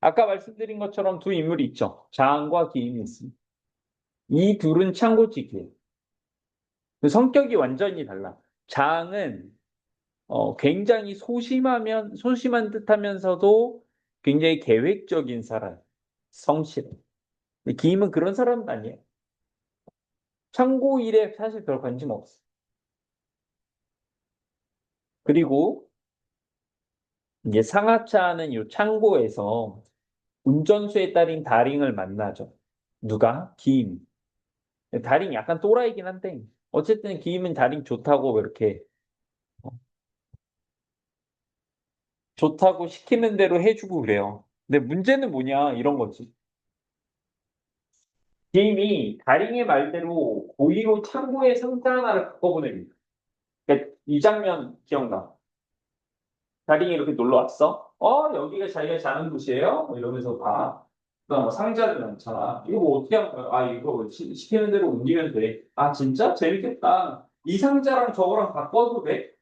아까 말씀드린 것처럼 두 인물이 있죠. 장과 기인이 있습니다. 이 둘은 창고직이에요. 그 성격이 완전히 달라. 장은 굉장히 소심한 듯하면서도 굉장히 계획적인 사람, 성실. 근데 기임은 그런 사람은 아니에요. 창고 일에 사실 별 관심 없어. 그리고 이제 상하차는 이 창고에서 운전수의 딸인 다링을 만나죠. 누가? 기임. 다링 약간 또라이긴 한데 어쨌든 기임은 다링 좋다고 이렇게 좋다고 시키는 대로 해주고 그래요. 근데 문제는 뭐냐 이런 거지. 기임이 다링의 말대로 고의로 창고에 상자 하나를 갖고 보냅니다. 그러니까 이 장면 기억나? 다링이 이렇게 놀러 왔어? 여기가 자기가 자는 곳이에요? 이러면서 봐. 그다음 뭐 상자들 많잖아. 이거 뭐 어떻게 하면, 이거 뭐 시키는 대로 옮기면 돼. 진짜? 재밌겠다. 이 상자랑 저거랑 바꿔도 돼?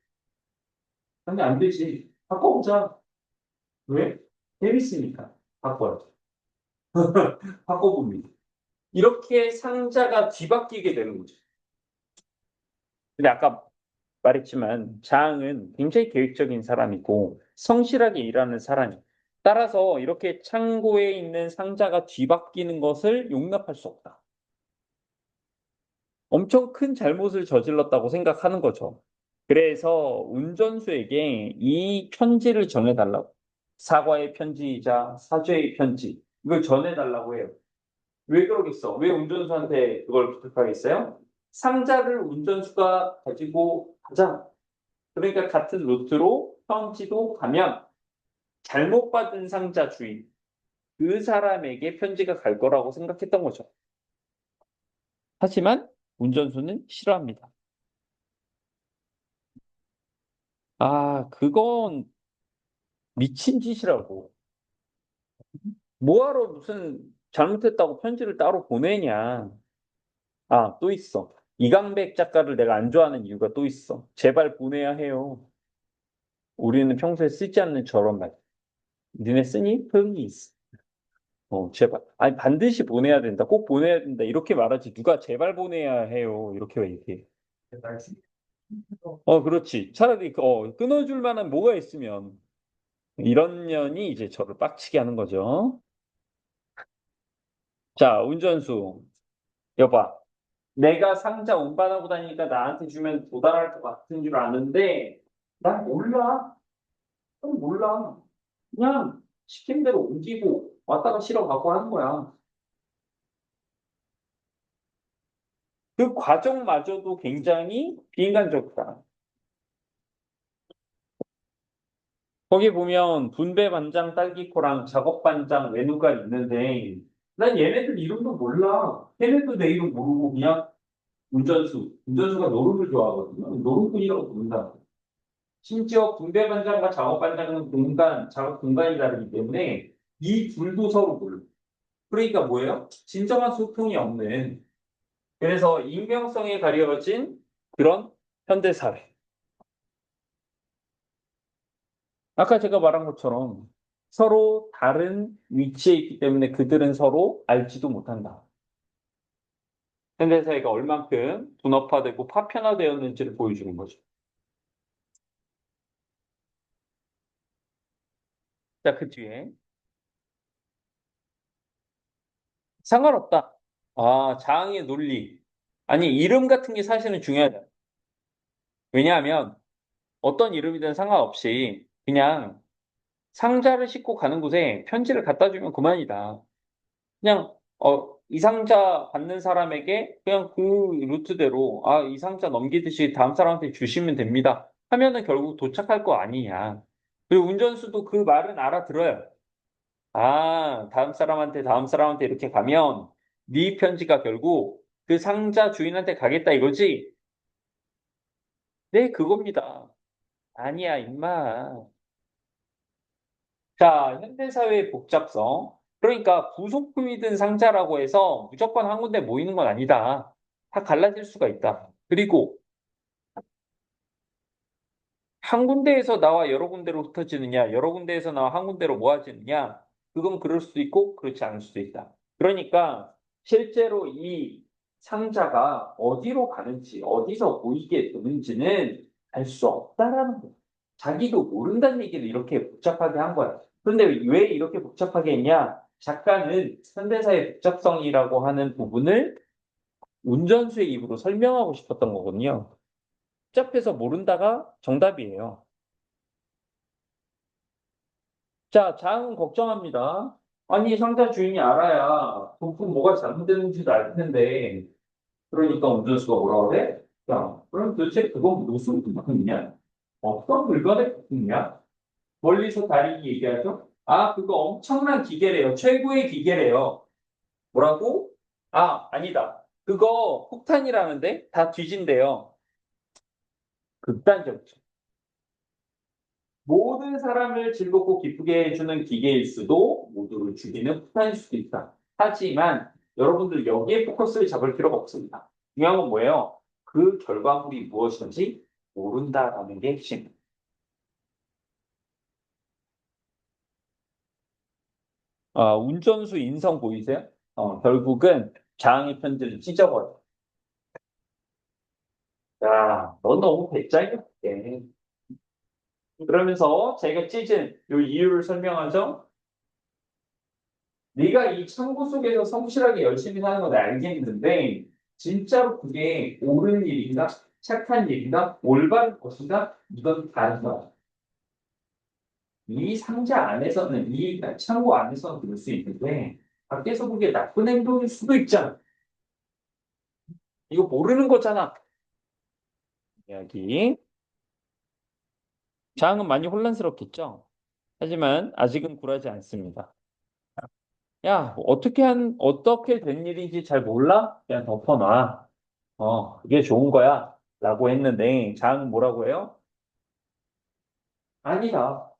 근데 안 되지. 바꿔보자. 왜? 재밌으니까. 바꿔요. 바꿔봅니다. 이렇게 상자가 뒤바뀌게 되는 거죠. 근데 아까 말했지만 장은 굉장히 계획적인 사람이고 성실하게 일하는 사람이에요. 따라서 이렇게 창고에 있는 상자가 뒤바뀌는 것을 용납할 수 없다. 엄청 큰 잘못을 저질렀다고 생각하는 거죠. 그래서 운전수에게 이 편지를 전해달라고. 사과의 편지이자 사죄의 편지. 이걸 전해달라고 해요. 왜 그러겠어? 왜 운전수한테 그걸 부탁하겠어요? 상자를 운전수가 가지고 가자. 그러니까 같은 루트로 편지도 가면 잘못 받은 상자 주인, 그 사람에게 편지가 갈 거라고 생각했던 거죠. 하지만 운전수는 싫어합니다. 그건 미친 짓이라고. 뭐하러 무슨 잘못했다고 편지를 따로 보내냐. 또 있어. 이강백 작가를 내가 안 좋아하는 이유가 또 있어. 제발 보내야 해요. 우리는 평소에 쓰지 않는 저런 말. 니네 쓰니? 흥이 있어. 제발. 아니, 반드시 보내야 된다. 꼭 보내야 된다. 이렇게 말하지. 누가 제발 보내야 해요. 이렇게 왜 얘기해. 그렇지. 차라리 끊어줄 만한 뭐가 있으면. 이런 년이 이제 저를 빡치게 하는 거죠. 자, 운전수. 여봐. 내가 상자 운반하고 다니니까 나한테 주면 도달할 것 같은 줄 아는데, 난 몰라. 난 몰라. 그냥 시킨 대로 옮기고 왔다가 실어 갖고 하는 거야. 그 과정마저도 굉장히 비인간적이다. 거기 보면 분배 반장 딸기코랑 작업 반장 메누가 있는데 난 얘네들 이름도 몰라. 걔네도 내 이름 모르고 그냥 운전수가 노름을 좋아하거든요. 노름꾼이라고 부른다. 심지어 분배 반장과 작업 반장은 작업 공간이 다르기 때문에 이 둘도 서로 몰라. 그러니까 뭐예요? 진정한 소통이 없는. 그래서 익명성에 가려진 그런 현대사회. 아까 제가 말한 것처럼 서로 다른 위치에 있기 때문에 그들은 서로 알지도 못한다. 현대사회가 얼만큼 분업화되고 파편화되었는지를 보여주는 거죠. 자, 그 뒤에 상관없다. 아, 자항의 논리. 아니, 이름 같은 게 사실은 중요하다. 왜냐하면 어떤 이름이든 상관없이 그냥 상자를 싣고 가는 곳에 편지를 갖다 주면 그만이다. 그냥 이 상자 받는 사람에게 그냥 그 루트대로 이 상자 넘기듯이 다음 사람한테 주시면 됩니다. 하면은 결국 도착할 거 아니냐. 그리고 운전수도 그 말은 알아들어요. 다음 사람한테 이렇게 가면 네 편지가 결국 그 상자 주인한테 가겠다 이거지? 네, 그겁니다. 아니야, 임마. 자, 현대사회의 복잡성. 그러니까 부속품이든 상자라고 해서 무조건 한 군데 모이는 건 아니다. 다 갈라질 수가 있다. 그리고 한 군데에서 나와 여러 군데로 흩어지느냐, 여러 군데에서 나와 한 군데로 모아지느냐, 그건 그럴 수도 있고 그렇지 않을 수도 있다. 그러니까 실제로 이 상자가 어디로 가는지, 어디서 모이게 되는지는 알 수 없다라는 거야. 자기도 모른다는 얘기를 이렇게 복잡하게 한 거야. 그런데 왜 이렇게 복잡하게 했냐? 작가는 현대사의 복잡성이라고 하는 부분을 운전수의 입으로 설명하고 싶었던 거거든요. 복잡해서 모른다가 정답이에요. 자, 장은 걱정합니다. 아니, 상자 주인이 알아야 부품 뭐가 잘못됐는지도 알 텐데. 그러니까 운전수가 뭐라 그래? 야, 그럼 도대체 그건 무슨 부품이냐? 어떤 물건의 부품이냐? 멀리서 다리 얘기하죠? 그거 엄청난 기계래요. 최고의 기계래요. 뭐라고? 아니다. 그거 폭탄이라는데 다 뒤진대요. 극단적이죠. 모든 사람을 즐겁고 기쁘게 해주는 기계일 수도 모두를 죽이는 폭탄일 수도 있다. 하지만 여러분들 여기에 포커스를 잡을 필요가 없습니다. 중요한 건 뭐예요? 그 결과물이 무엇인지 모른다라는 게 핵심. 운전수 인성 보이세요? 결국은 장의 편지를 찢어버려. 야, 너 너무 배짱이야. 그러면서 제가 찢은 이 이유를 설명하죠. 네가 이 창고 속에서 성실하게 열심히 사는 건 알겠는데 진짜로 그게 옳은 일인가? 착한 일인가? 올바른 것인가? 이건 다른 거야. 이 상자 안에서는 이 창고 안에서는 그럴 수 있는데 밖에서 보기에 나쁜 행동일 수도 있잖아. 이거 모르는 거잖아. 이야기. 장은 많이 혼란스럽겠죠? 하지만 아직은 굴하지 않습니다. 야, 어떻게 된 일인지 잘 몰라? 그냥 덮어놔. 그게 좋은 거야. 라고 했는데, 장은 뭐라고 해요? 아니다.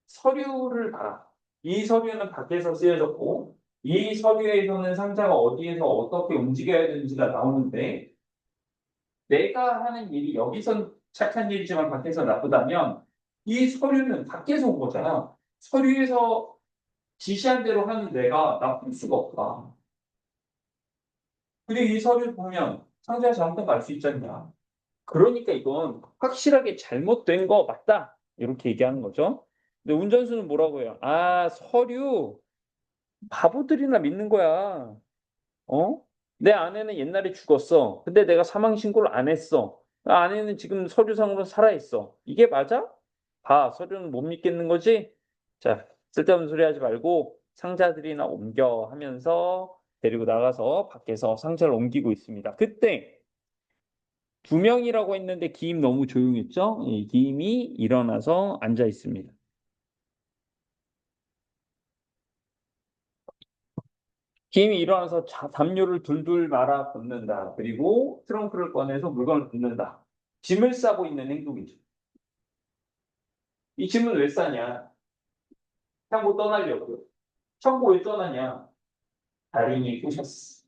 서류를 봐라. 이 서류는 밖에서 쓰여졌고, 이 서류에서는 상자가 어디에서 어떻게 움직여야 되는지가 나오는데, 내가 하는 일이 여기선 착한 일이지만 밖에서 나쁘다면, 이 서류는 밖에서 온 거잖아. 서류에서 지시한 대로 하는 내가 나쁠 수가 없다. 그리고 이 서류를 보면 상자가 잘못된 거 알 수 있잖냐. 그러니까 이건 확실하게 잘못된 거 맞다. 이렇게 얘기하는 거죠. 근데 운전수는 뭐라고 해요? 서류 바보들이나 믿는 거야. 어? 내 아내는 옛날에 죽었어. 근데 내가 사망 신고를 안 했어. 아내는 지금 서류상으로 살아있어. 이게 맞아? 서류는 못 믿겠는 거지? 자, 쓸데없는 소리 하지 말고 상자들이나 옮겨 하면서 데리고 나가서 밖에서 상자를 옮기고 있습니다. 그때 두 명이라고 했는데 기임 너무 조용했죠? 이 기임이 일어나서 앉아 있습니다. 기임이 일어나서 담요를 둘둘 말아 벗는다. 그리고 트렁크를 꺼내서 물건을 붓는다. 짐을 싸고 있는 행동이죠. 이 짐은 왜 싸냐? 창고 떠나려고요. 창고 왜 떠나냐? 다링이 꼬셨어.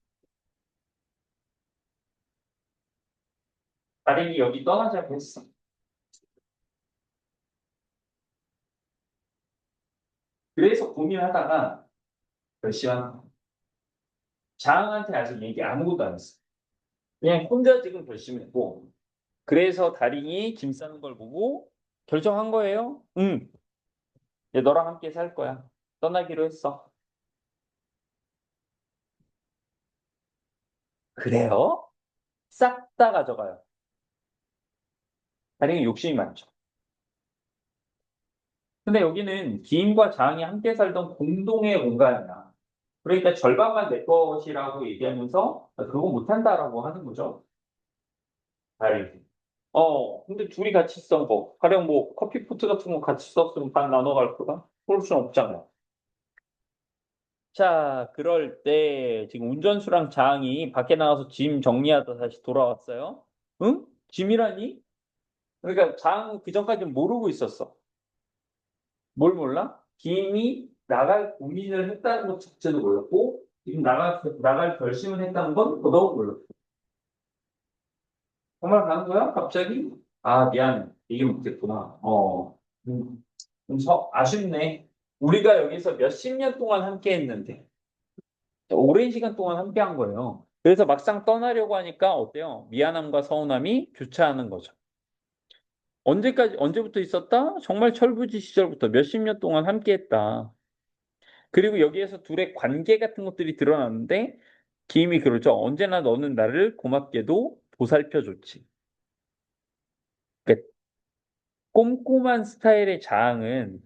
다링이 여기 떠나자고 했어. 그래서 고민하다가 결심한 장한테 아직 얘기 아무것도 안 했어. 그냥 혼자 지금 결심했고, 그래서 다링이 짐 싸는 걸 보고 결정한 거예요. 응, 얘 너랑 함께 살 거야. 떠나기로 했어. 그래요? 싹 다 가져가요. 다링이 욕심이 많죠. 근데 여기는 기인과 장이 함께 살던 공동의 공간이야. 그러니까 절반만 내 것이라고 얘기하면서 그거 못한다라고 하는 거죠. 다링. 근데 둘이 같이 쓴 거. 가령 뭐 커피포트 같은 거 같이 썼으면 반 나눠 갈 거다? 그럴 순 없잖아. 자, 그럴 때 지금 운전수랑 장이 밖에 나가서 짐 정리하다 다시 돌아왔어요. 응? 짐이라니? 그러니까 장 그전까지는 모르고 있었어. 뭘 몰라? 김이 나갈 고민을 했다는 것 자체도 몰랐고, 지금 나갈 결심을 했다는 건 더더욱 몰랐어. 정말 가는 거야? 갑자기? 아, 미안. 이게 못했구나. 아쉽네. 우리가 여기서 몇십 년 동안 함께 했는데, 오랜 시간 동안 함께 한 거예요. 그래서 막상 떠나려고 하니까 어때요? 미안함과 서운함이 교차하는 거죠. 언제부터 있었다? 정말 철부지 시절부터 몇십 년 동안 함께 했다. 그리고 여기에서 둘의 관계 같은 것들이 드러나는데, 김이 그러죠. 언제나 너는 나를 고맙게도 보살펴줬지. 그러니까 꼼꼼한 스타일의 자항은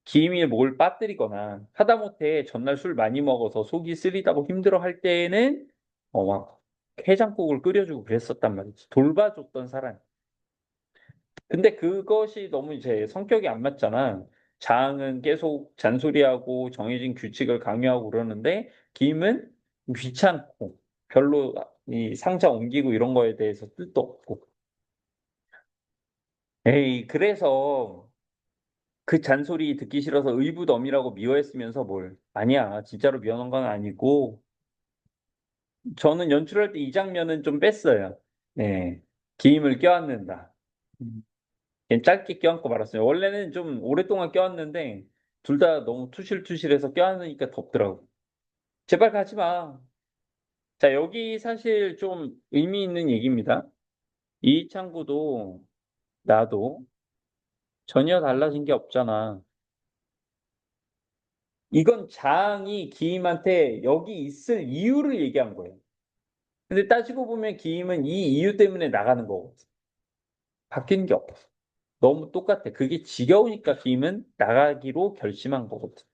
김이 뭘 빠뜨리거나 하다못해 전날 술 많이 먹어서 속이 쓰리다고 힘들어 할 때에는 막 해장국을 끓여주고 그랬었단 말이지. 돌봐줬던 사람. 근데 그것이 너무 이제 성격이 안 맞잖아. 장은 계속 잔소리하고 정해진 규칙을 강요하고 그러는데 김은 귀찮고 별로 이 상자 옮기고 이런 거에 대해서 뜻도 없고. 에이, 그래서 그 잔소리 듣기 싫어서 의붓어미라고 미워했으면서 뭘. 아니야. 진짜로 미워한 건 아니고. 저는 연출할 때 이 장면은 좀 뺐어요. 네. 기임을 껴안는다. 그냥 짧게 껴안고 말았어요. 원래는 좀 오랫동안 껴안는데 둘 다 너무 투실투실해서 껴안으니까 덥더라고. 제발 가지 마. 자, 여기 사실 좀 의미 있는 얘기입니다. 이창구도 나도 전혀 달라진 게 없잖아. 이건 장이 기임한테 여기 있을 이유를 얘기한 거예요. 근데 따지고 보면 기임은 이 이유 때문에 나가는 거거든. 바뀐 게 없어. 너무 똑같아. 그게 지겨우니까 기임은 나가기로 결심한 거거든.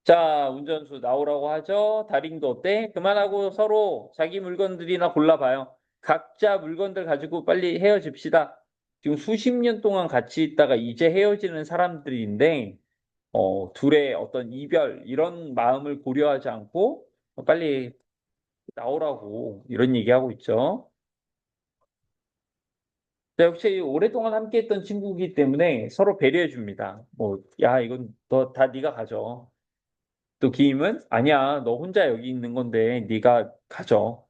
자, 운전수 나오라고 하죠. 다링도 어때? 그만하고 서로 자기 물건들이나 골라봐요. 각자 물건들 가지고 빨리 헤어집시다. 지금 수십 년 동안 같이 있다가 이제 헤어지는 사람들인데, 둘의 어떤 이별, 이런 마음을 고려하지 않고 빨리 나오라고 이런 얘기하고 있죠. 자, 역시 오랫동안 함께했던 친구이기 때문에 서로 배려해 줍니다. 뭐, 야, 이건 너 다 네가 가져. 또 기임은 아니야, 너 혼자 여기 있는 건데 네가 가져.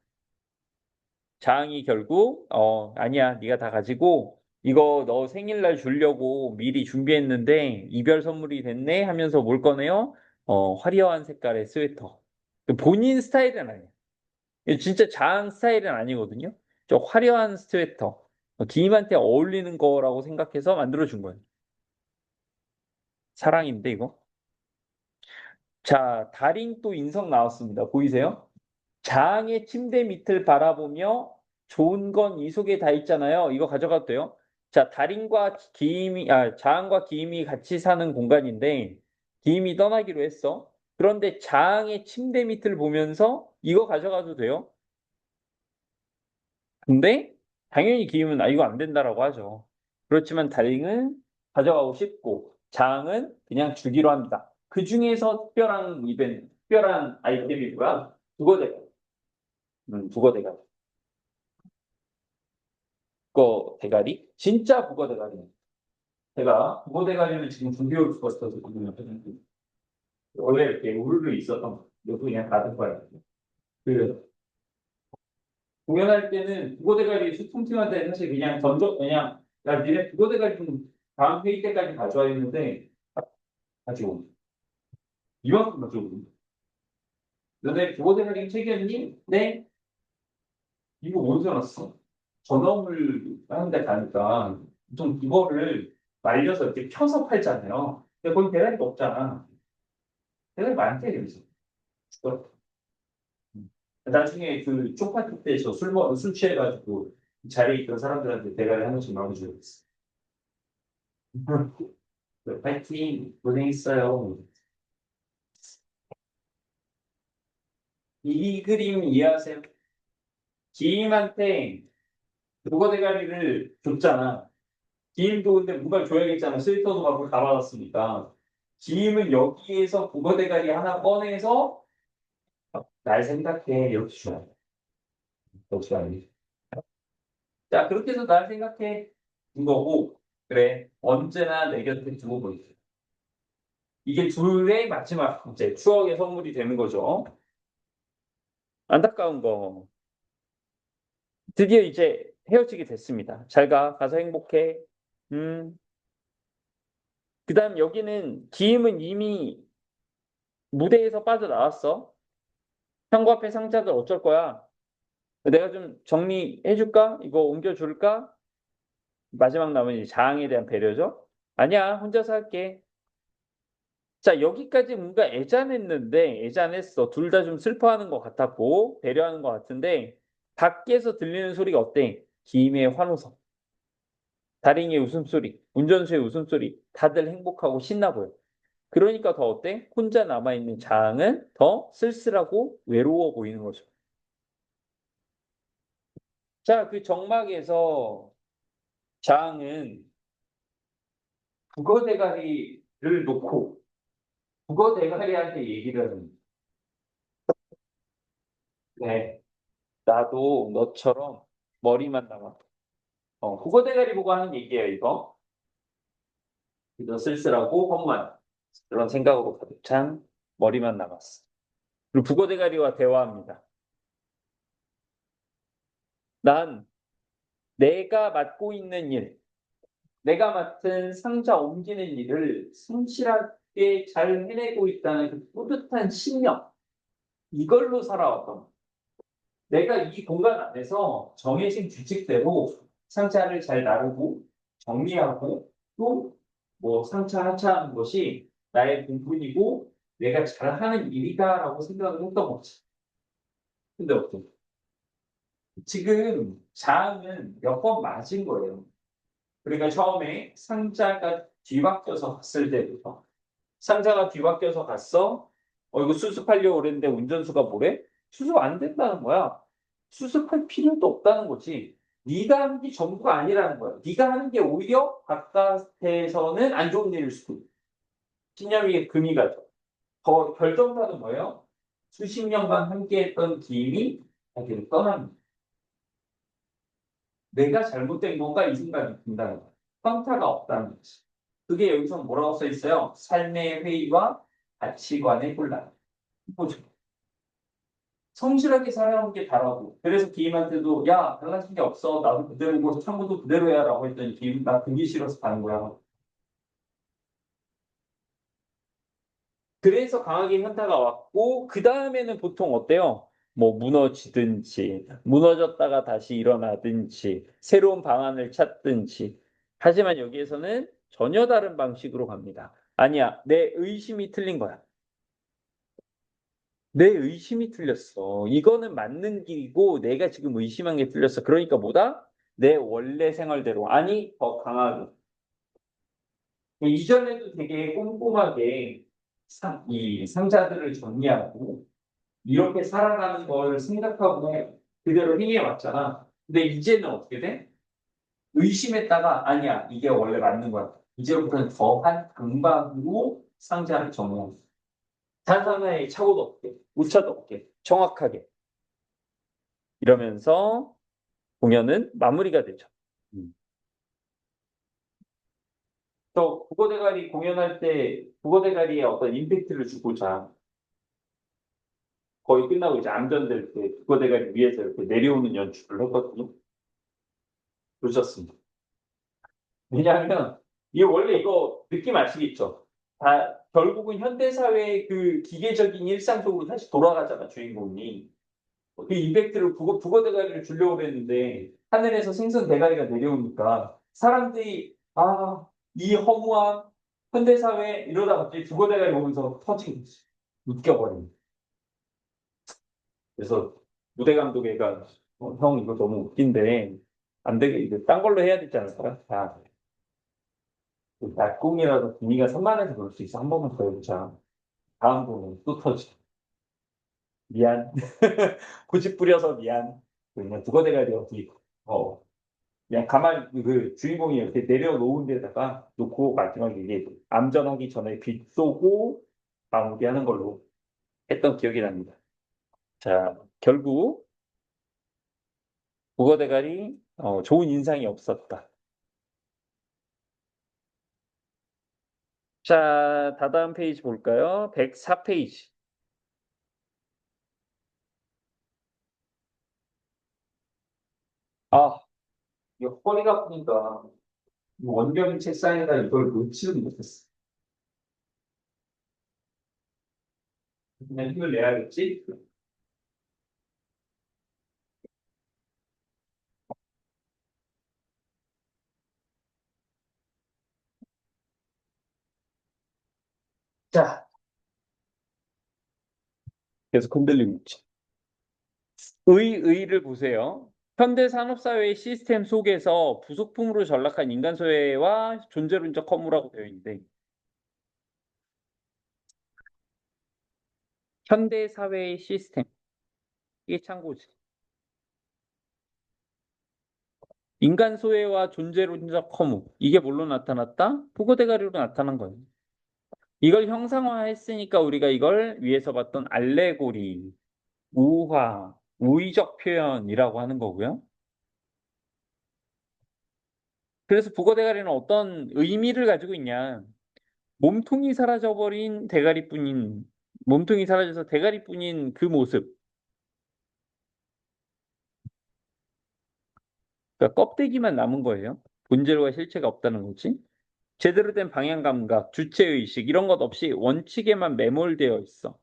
장이 결국 아니야, 네가 다 가지고 이거 너 생일날 주려고 미리 준비했는데 이별 선물이 됐네 하면서 뭘 꺼내요? 화려한 색깔의 스웨터. 본인 스타일은 아니야. 진짜 장 스타일은 아니거든요. 저 화려한 스웨터. 기임한테 어울리는 거라고 생각해서 만들어준 거예요. 사랑인데 이거. 자, 달인 또 인성 나왔습니다. 보이세요? 장의 침대 밑을 바라보며 좋은 건 이 속에 다 있잖아요. 이거 가져가도 돼요? 자, 장과 기임이 같이 사는 공간인데, 기임이 떠나기로 했어. 그런데 장의 침대 밑을 보면서 이거 가져가도 돼요? 근데 당연히 기임은 이거 안 된다라고 하죠. 그렇지만 달링은 가져가고 싶고 장은 그냥 주기로 합니다. 그 중에서 특별한 아이템이 뭐야? 북어대가리. 북어대가리. 북어대가리? 진짜 북어대가리. 제가 북어대가리를 지금 준비해 올 수가 있어서 원래 이렇게 우르르 있었던 거. 이것도 그냥 닫은 거야. 그 공연할 때는 국어대가리 수통팀한테 사실 그냥 그냥 야 니네 국어대가리 좀 다음 회의 때까지 가져와 있는데 가지고 이만큼 가지고 너네 국어대가리 책이었니? 네? 이거 어디서 났어? 전화음을 하는데 가니까 좀 이거를 말려서 이렇게 펴서 팔잖아요. 근데 거기 대가리가 없잖아. 대가리 많대 그래서. 나중에 그 쪽파티 때저 술 취해가지고 자리에 있던 사람들한테 대가리 한 번씩 나눠줘야겠어. 파이팅 고생했어요. 이 그림 이해하세요? 기임한테 국어 대가리를 줬잖아. 기임도 근데 뭔가 줘야겠잖아. 스웨터도 받고 다 받았으니까. 기임은 여기에서 국어 대가리 하나 꺼내서 날 생각해 이렇게 줘야 돼. 그렇지 않니? 자 그렇게 해서 날 생각해 준 거고 그래 언제나 내 곁에 두고 보이지. 이게 둘의 마지막 이제 추억의 선물이 되는 거죠. 안타까운 거. 드디어 이제 헤어지게 됐습니다. 잘 가. 가서 행복해. 음. 그다음 여기는 기임은 이미 무대에서 빠져나왔어. 현관 앞에 상자들 어쩔 거야? 내가 좀 정리해 줄까? 이거 옮겨 줄까? 마지막 남은 이제 자항에 대한 배려죠. 아니야, 혼자서 할게. 자, 여기까지 뭔가 애잔했는데, 애잔했어. 둘 다 좀 슬퍼하는 것 같았고, 배려하는 것 같은데, 밖에서 들리는 소리가 어때? 김의 환호성, 다링의 웃음소리, 운전수의 웃음소리, 다들 행복하고 신나 보여. 그러니까 더 어때? 혼자 남아있는 자항은 더 쓸쓸하고 외로워 보이는 거죠. 자, 그 정막에서 자항은 국어 대가리를 놓고 국어 대가리한테 얘기를 하는 거야. 네, 나도 너처럼 머리만 남아. 국어 대가리 보고 하는 얘기예요, 이거. 그저 쓸쓸하고 험한 그런 생각으로 가득 찬 머리만 남았어. 그리고 국어 대가리와 대화합니다. 난 내가 맡고 있는 일, 내가 맡은 상자 옮기는 일을 성실하게 잘 해내고 있다는 그 뿌듯한 신념, 이걸로 살아왔던 거야. 내가 이 공간 안에서 정해진 규칙대로 상자를 잘 나르고 정리하고 또 뭐 상차 하차하는 것이 나의 본분이고 내가 잘하는 일이다라고 생각을 했던 거지. 근데 어때? 지금 자아는 몇 번 맞은 거예요. 그러니까 처음에 상자가 뒤바뀌어서 갔을 때부터 상자가 뒤바뀌어서 갔어. 이거 수습하려고 그랬는데 운전수가 뭐래? 수습 안 된다는 거야. 수습할 필요도 없다는 거지. 네가 하는 게 전부가 아니라는 거야. 네가 하는 게 오히려 바깥에서는 안 좋은 일일 수도 있고. 신념이 금이 가죠. 더 결정타는 뭐예요? 수십 년간 함께했던 기임이 자기를 떠납니다. 내가 잘못된 건가 이 생각이 든다는 거야. 평타가 없다는 거지. 그게 여기서 뭐라고 써 있어요? 삶의 회의와 가치관의 혼란. 뭐죠? 성실하게 살아온 게 다라고. 그래서 기임한테도 야 달라진 게 없어. 나도 그대로고 창구도 그대로야라고 했더니 기임 나 그게 싫어서 가는 거야. 그래서 강하게 현타가 왔고 그 다음에는 보통 어때요? 뭐 무너지든지 무너졌다가 다시 일어나든지 새로운 방안을 찾든지 하지만 여기에서는 전혀 다른 방식으로 갑니다. 아니야, 내 의심이 틀린 거야. 내 의심이 틀렸어. 이거는 맞는 길이고 내가 지금 의심한 게 틀렸어. 그러니까 뭐다? 내 원래 생활대로. 아니, 더 강하게. 이전에도 되게 꼼꼼하게 이 상자들을 정리하고 이렇게 살아가는 걸 생각하고 그대로 행해 왔잖아. 근데 이제는 어떻게 돼? 의심했다가 아니야, 이게 원래 맞는 거야. 이제부터는 더한 강박으로 상자를 정리하고 단 하나의 착오도 없게, 오차도 없게, 정확하게 이러면서 공연은 마무리가 되죠. 음. 또 국어대가리 공연할 때 국어대가리에 어떤 임팩트를 주고자 거의 끝나고 이제 암전될 때 국어대가리 위에서 이렇게 내려오는 연출을 했거든요. 보셨습니다. 왜냐하면 이게 원래 이거 느낌 아시겠죠? 다 결국은 현대사회의 그 기계적인 일상 속으로 다시 돌아가잖아 주인공이. 그 임팩트를 북어 대가리를 주려고 그랬는데 하늘에서 생선 대가리가 내려오니까 사람들이 이 허무한 현대사회 이러다 갑자기 북어 대가리 오면서 터진 거지. 웃겨버린. 그래서 무대 감독애가 형 이거 너무 웃긴데 안 되게 이거 딴 걸로 해야 되지 않을까? 낙궁이라도 분위기가 산만해서 그럴 수 있어. 한 번만 더 해보자. 다음 번은 또 터지. 미안. 고집 부려서 미안. 그냥 북어대가리 어디 어 그냥 가만히 그 주인공이 이렇게 내려놓은 데다가 놓고 마지막에 이게 암전하기 전에 빛 쏘고 마무리하는 걸로 했던 기억이 납니다. 자, 결국 북어대가리 좋은 인상이 없었다. 자, 다다음 페이지 볼까요? 104페이지. 아, 이거 허리가 아프니까 원경이 책상에다 이걸 놓지를 못했어. 그냥 힘을 내야겠지? 자, 계속 흔들리고 있지. 의를 보세요. 현대 산업사회의 시스템 속에서 부속품으로 전락한 인간 소외와 존재론적 허무라고 되어 있는데, 현대 사회의 시스템, 이게 참고지. 인간 소외와 존재론적 허무, 이게 뭘로 나타났다? 포고대가리로 나타난 거예요. 이걸 형상화했으니까 우리가 이걸 위에서 봤던 알레고리, 우화, 우의적 표현이라고 하는 거고요. 그래서 북어대가리는 어떤 의미를 가지고 있냐? 몸통이 사라져버린 대가리뿐인, 몸통이 사라져서 대가리뿐인 그 모습. 그러니까 껍데기만 남은 거예요. 본질과 실체가 없다는 거지. 제대로 된 방향 감각, 주체의식 이런 것 없이 원칙에만 매몰되어 있어.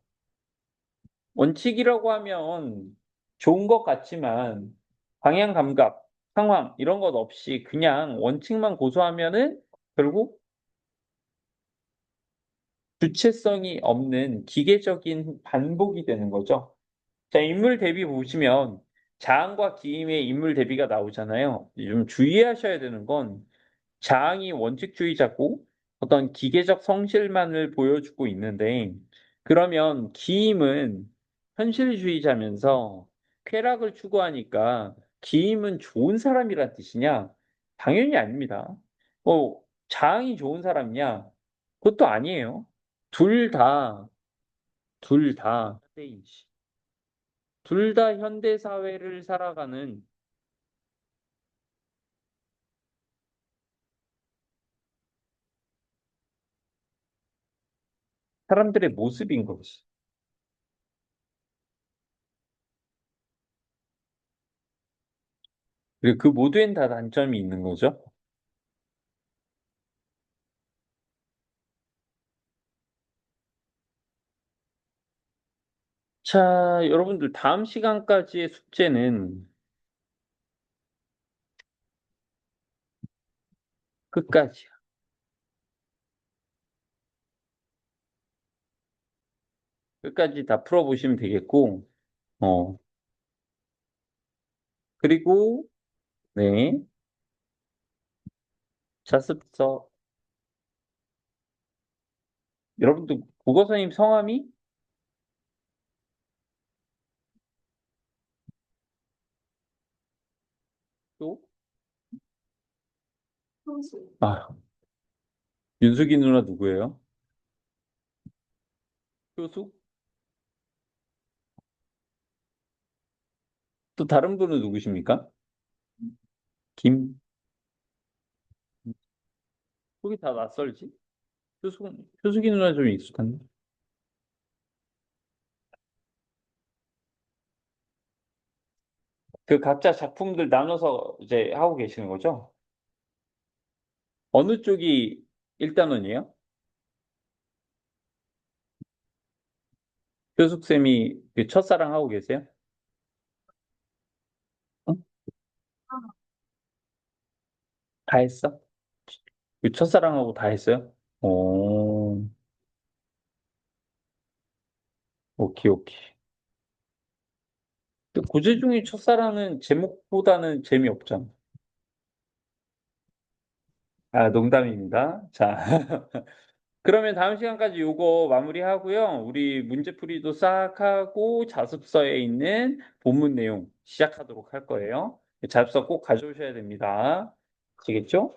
원칙이라고 하면 좋은 것 같지만 방향 감각, 상황 이런 것 없이 그냥 원칙만 고수하면은 결국 주체성이 없는 기계적인 반복이 되는 거죠. 자, 인물 대비 보시면 자항과 기임의 인물 대비가 나오잖아요. 좀 주의하셔야 되는 건 자항이 원칙주의자고 어떤 기계적 성실만을 보여주고 있는데 그러면 기임은 현실주의자면서 쾌락을 추구하니까 기임은 좋은 사람이란 뜻이냐? 당연히 아닙니다. 자항이 좋은 사람이냐? 그것도 아니에요. 둘 다, 둘 다, 둘 다 현대 사회를 살아가는 사람들의 모습인 거지. 그리고 그 모두엔 다 단점이 있는 거죠. 자, 여러분들 다음 시간까지의 숙제는 끝까지야. 끝까지 다 풀어보시면 되겠고, 어, 그리고, 네, 자습서. 여러분들 국어 선생님 성함이 또, 아, 윤숙이 누나 누구예요? 효숙? 또 다른 분은 누구십니까? 김, 속이 다 낯설지? 효숙이 누나 좀 익숙한데? 그 각자 작품들 나눠서 이제 하고 계시는 거죠? 어느 쪽이 1단원이에요? 효숙 쌤이 그 첫사랑 하고 계세요? 어? 다 했어? 그 첫사랑하고 다 했어요? 오, 오케이, 오케이. 그 고재중의 첫사랑은 제목보다는 재미없잖아. 아, 농담입니다. 자, 그러면 다음 시간까지 요거 마무리하고요. 우리 문제풀이도 싹 하고 자습서에 있는 본문 내용 시작하도록 할 거예요. 자습서 꼭 가져오셔야 됩니다. 아시겠죠?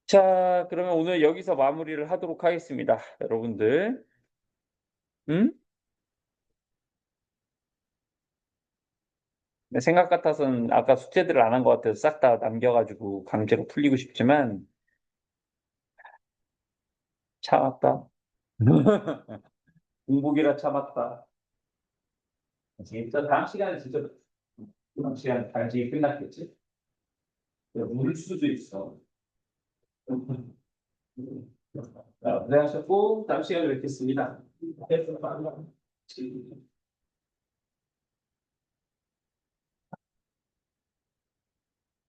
자, 그러면 오늘 여기서 마무리를 하도록 하겠습니다. 여러분들. 음? 내 생각 같아서는 아까 숙제들을 안 한 것 같아서 싹 다 남겨가지고 강제로 풀리고 싶지만 참았다. 공복이라 참았다. 진짜 다음 시간에 진짜 다음 시간에 단지 끝났겠지? 울 수도 있어. 자, 고생하셨고 다음 시간에 뵙겠습니다.